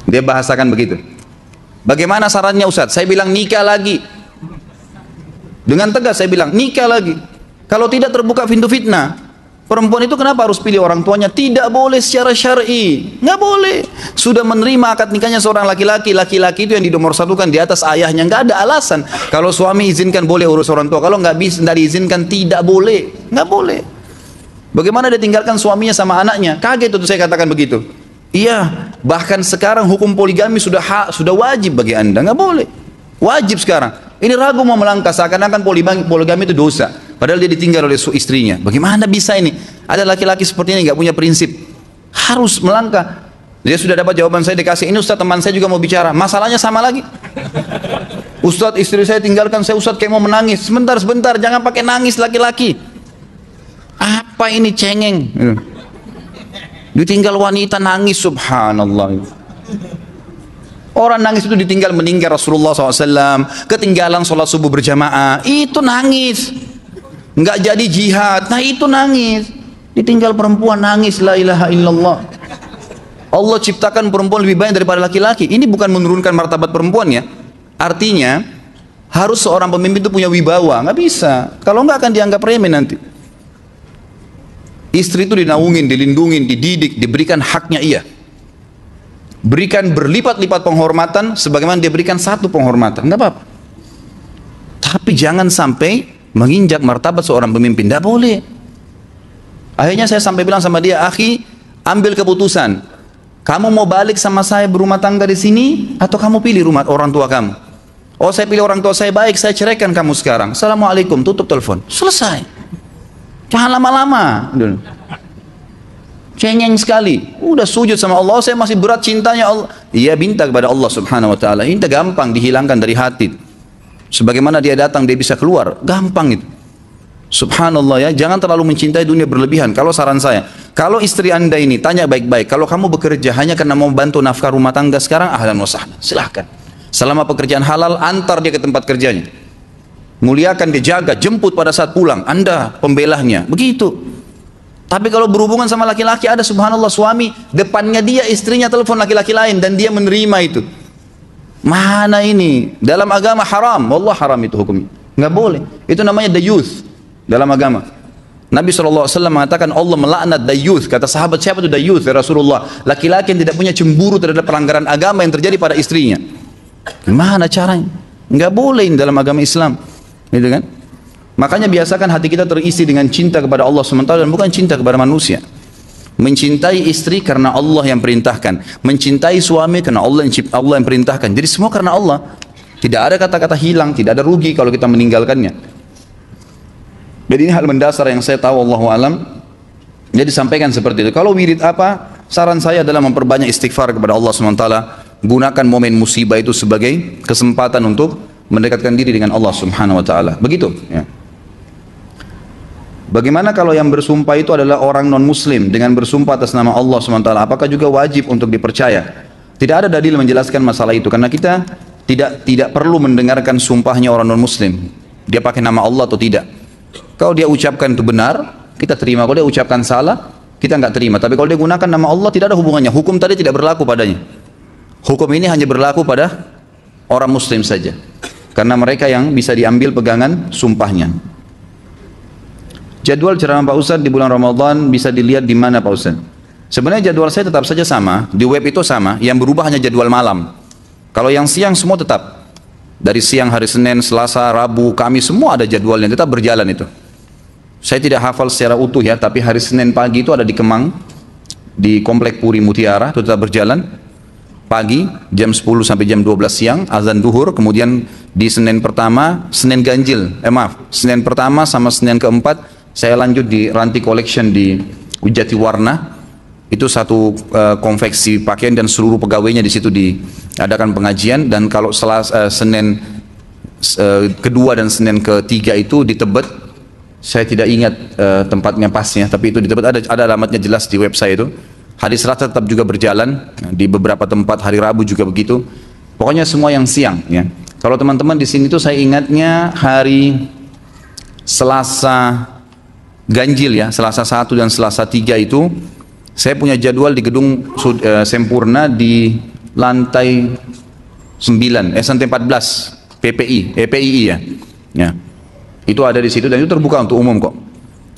Dia bahasakan begitu. Bagaimana sarannya Ustadz? Saya bilang nikah lagi. Dengan tegas saya bilang nikah lagi. Kalau tidak terbuka pintu fitnah. Perempuan itu kenapa harus pilih orang tuanya? Tidak boleh secara syar'i. Nggak boleh. Sudah menerima akad nikahnya seorang laki-laki. Laki-laki itu yang dinomorsatukan di atas ayahnya. Nggak ada alasan. Kalau suami izinkan boleh urus orang tua. Kalau nggak bisa, nggak diizinkan tidak boleh. Nggak boleh. Bagaimana dia tinggalkan suaminya sama anaknya? Kaget itu saya katakan begitu. Iya, bahkan sekarang hukum poligami sudah wajib bagi Anda, nggak boleh. Wajib sekarang. Ini ragu mau melangkah seakan-akan poligami itu dosa. Padahal dia ditinggal oleh istrinya. Bagaimana bisa ini? Ada laki-laki seperti ini nggak punya prinsip. Harus melangkah. Dia sudah dapat jawaban saya dikasih. Ini Ustaz teman saya juga mau bicara. Masalahnya sama lagi. Ustaz istri saya tinggalkan saya, Ustaz kayak mau menangis. Sebentar, jangan pakai nangis laki-laki. Apa ini cengeng? Ditinggal wanita nangis, subhanallah. Orang nangis itu ditinggal meninggal Rasulullah SAW, ketinggalan sholat subuh berjamaah, itu nangis. Nggak jadi jihad, nah itu nangis. Ditinggal perempuan nangis, la ilaha illallah. Allah ciptakan perempuan lebih banyak daripada laki-laki. Ini bukan menurunkan martabat perempuan ya. Artinya harus seorang pemimpin itu punya wibawa. Nggak bisa, kalau nggak akan dianggap remeh nanti. Istri itu dinaungin, dilindungin, dididik, diberikan haknya ia. Berikan berlipat-lipat penghormatan sebagaimana dia berikan satu penghormatan, enggak apa-apa. Tapi jangan sampai menginjak martabat seorang pemimpin, enggak boleh. Akhirnya saya sampai bilang sama dia, "Akhi, ambil keputusan. Kamu mau balik sama saya berumah tangga di sini atau kamu pilih rumah orang tua kamu?" "Oh, saya pilih orang tua saya, baik, saya ceraikan kamu sekarang." "Assalamualaikum," tutup telepon. Selesai. Jangan lama-lama. Cengeng sekali. Udah sujud sama Allah, saya masih berat cintanya Allah. Ia minta kepada Allah subhanahu wa ta'ala. Ini gampang dihilangkan dari hati. Sebagaimana dia datang, dia bisa keluar. Gampang itu. Subhanallah ya, jangan terlalu mencintai dunia berlebihan. Kalau saran saya, kalau istri Anda ini tanya baik-baik, kalau kamu bekerja hanya karena mau bantu nafkah rumah tangga sekarang, ahlan wa sahlan. Silahkan. Selama pekerjaan halal, antar dia ke tempat kerjanya. Muliakan dia, jaga, jemput pada saat pulang. Anda pembelahnya, begitu. Tapi kalau berhubungan sama laki-laki, ada subhanallah suami depannya dia istrinya telepon laki-laki lain dan dia menerima itu. Mana ini? Dalam agama haram. Wallah haram itu hukumnya. Nggak boleh. Itu namanya dayuth dalam agama. Nabi SAW mengatakan Allah melaknat dayuth. Kata sahabat, siapa itu dayuth ya Rasulullah? Laki-laki yang tidak punya cemburu terhadap pelanggaran agama yang terjadi pada istrinya. Gimana caranya? Nggak boleh ini dalam agama Islam. Gitu kan? Makanya biasakan hati kita terisi dengan cinta kepada Allah SWT dan bukan cinta kepada manusia. Mencintai istri karena Allah yang perintahkan, mencintai suami karena Allah yang perintahkan. Jadi semua karena Allah. Tidak ada kata-kata hilang, tidak ada rugi kalau kita meninggalkannya. Jadi ini hal mendasar yang saya tahu, Allahu alam. Jadi sampaikan seperti itu. Kalau wirid apa? Saran saya adalah memperbanyak istighfar kepada Allah SWT. Gunakan momen musibah itu sebagai kesempatan untuk mendekatkan diri dengan Allah Subhanahu wa taala. Begitu ya. Bagaimana kalau yang bersumpah itu adalah orang non muslim dengan bersumpah atas nama Allah Subhanahu wa taala? Apakah juga wajib untuk dipercaya? Tidak ada dalil menjelaskan masalah itu karena kita tidak perlu mendengarkan sumpahnya orang non muslim. Dia pakai nama Allah atau tidak. Kalau dia ucapkan itu benar, kita terima. Kalau dia ucapkan salah, kita nggak terima. Tapi kalau dia gunakan nama Allah, tidak ada hubungannya. Hukum tadi tidak berlaku padanya. Hukum ini hanya berlaku pada orang muslim saja. Karena mereka yang bisa diambil pegangan sumpahnya. Jadwal ceramah Pak Ustadz di bulan Ramadan bisa dilihat di mana Pak Ustadz? Sebenarnya jadwal saya tetap saja sama, di web itu sama, yang berubah hanya jadwal malam. Kalau yang siang semua tetap. Dari siang hari Senin, Selasa, Rabu, Kamis, semua ada jadwalnya, tetap berjalan itu. Saya tidak hafal secara utuh ya, tapi hari Senin pagi itu ada di Kemang, di Komplek Puri Mutiara, itu tetap berjalan. Pagi, jam 10 sampai jam 12 siang, azan duhur, kemudian di Senin pertama, Senin ganjil, Senin pertama sama Senin keempat, saya lanjut di Ranti Collection di Jatiwarna. Itu satu konveksi pakaian dan seluruh pegawainya di situ diadakan pengajian. Dan kalau Senin kedua dan Senin ketiga itu di Tebet, saya tidak ingat tempatnya pasnya, tapi itu di Tebet, ada alamatnya jelas di website itu. Hari Selasa tetap juga berjalan di beberapa tempat, hari Rabu juga begitu. Pokoknya semua yang siang ya. Kalau teman-teman di sini tuh saya ingatnya hari Selasa ganjil ya, Selasa 1 dan Selasa 3 itu saya punya jadwal di gedung Sempurna di lantai 9, lantai 14, PPI ya. Ya. Itu ada di situ dan itu terbuka untuk umum kok.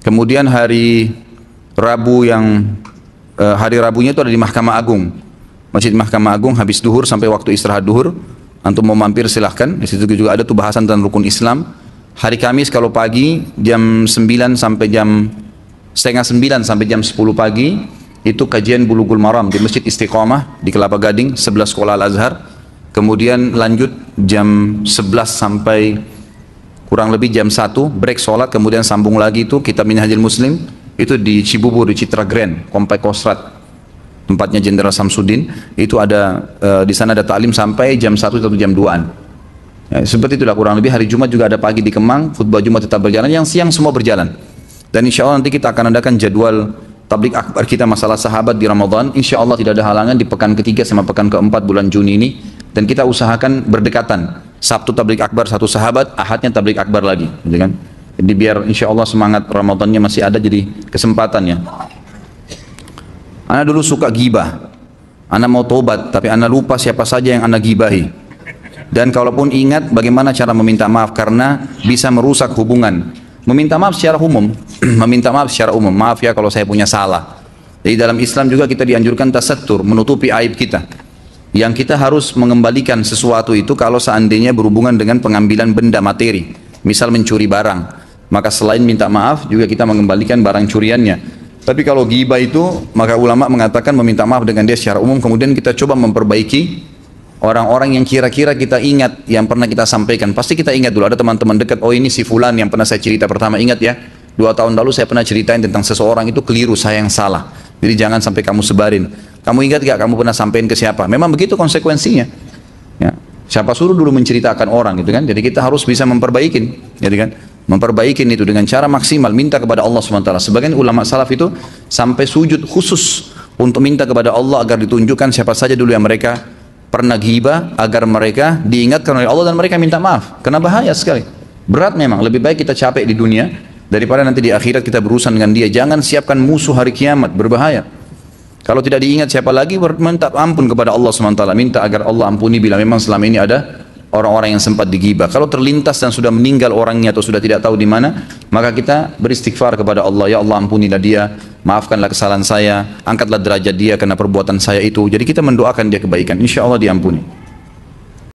Kemudian hari Rabu hari Rabunya itu ada di Mahkamah Agung. Masjid Mahkamah Agung habis duhur sampai waktu istirahat duhur. Antum mau mampir silahkan. Di situ juga ada tuh bahasan tentang rukun Islam. Hari Kamis kalau pagi jam 9 sampai jam setengah 9 sampai jam 10 pagi itu kajian Bulughul Maram di Masjid Istiqomah di Kelapa Gading sebelah Sekolah Al-Azhar. Kemudian lanjut jam 11 sampai kurang lebih jam 1 break sholat, kemudian sambung lagi itu Kitab Minhajul Muslim itu di Cibubur di Citra Grand Komplek Kostrat tempatnya Jenderal Samsudin. Itu ada di sana ada taklim sampai jam 1 atau jam 2an ya, seperti itulah kurang lebih. Hari Jumat juga ada pagi di Kemang, khutbah Jumat tetap berjalan, yang siang semua berjalan. Dan insya Allah nanti kita akan adakan jadwal tablik akbar kita masalah sahabat di Ramadan. Insya Allah tidak ada halangan di pekan ketiga sama pekan keempat bulan Juni ini. Dan kita usahakan berdekatan. Sabtu tablik akbar satu sahabat, Ahadnya tablik akbar lagi, gitu kan? Jadi biar insya Allah semangat Ramadannya masih ada, jadi kesempatannya. Ana dulu suka gibah. Ana mau tobat, tapi ana lupa siapa saja yang ana gibahi. Dan kalaupun ingat, bagaimana cara meminta maaf karena bisa merusak hubungan. Meminta maaf secara umum, meminta maaf secara umum. Maaf ya kalau saya punya salah. Jadi dalam Islam juga kita dianjurkan tasatur, menutupi aib kita. Yang kita harus mengembalikan sesuatu itu kalau seandainya berhubungan dengan pengambilan benda materi, misal mencuri barang, maka selain minta maaf juga kita mengembalikan barang curiannya. Tapi kalau ghibah itu, maka ulama mengatakan meminta maaf dengan dia secara umum, kemudian kita coba memperbaiki orang-orang yang kira-kira kita ingat yang pernah kita sampaikan. Pasti kita ingat dulu, ada teman-teman dekat, oh ini si fulan yang pernah saya cerita pertama, ingat ya 2 tahun lalu saya pernah ceritain tentang seseorang itu keliru, saya yang salah, jadi jangan sampai kamu sebarin. Kamu ingat gak kamu pernah sampaikan ke siapa? Memang begitu konsekuensinya ya. Siapa suruh dulu menceritakan orang gitu kan. Jadi kita harus bisa memperbaikin, jadi kan, memperbaikin itu dengan cara maksimal, minta kepada Allah SWT. Sebagian ulama salaf itu sampai sujud khusus untuk minta kepada Allah agar ditunjukkan siapa saja dulu yang mereka pernah ghibah, agar mereka diingatkan oleh Allah dan mereka minta maaf. Karena bahaya sekali, berat memang. Lebih baik kita capek di dunia daripada nanti di akhirat kita berurusan dengan dia. Jangan siapkan musuh hari kiamat, berbahaya. Kalau tidak diingat siapa lagi, minta ampun kepada Allah SWT, minta agar Allah ampuni bila memang selama ini ada orang-orang yang sempat digibah. Kalau terlintas dan sudah meninggal orangnya atau sudah tidak tahu di mana, maka kita beristighfar kepada Allah, ya Allah ampunilah dia, maafkanlah kesalahan saya, angkatlah derajat dia karena perbuatan saya itu. Jadi kita mendoakan dia kebaikan, insya Allah diampuni.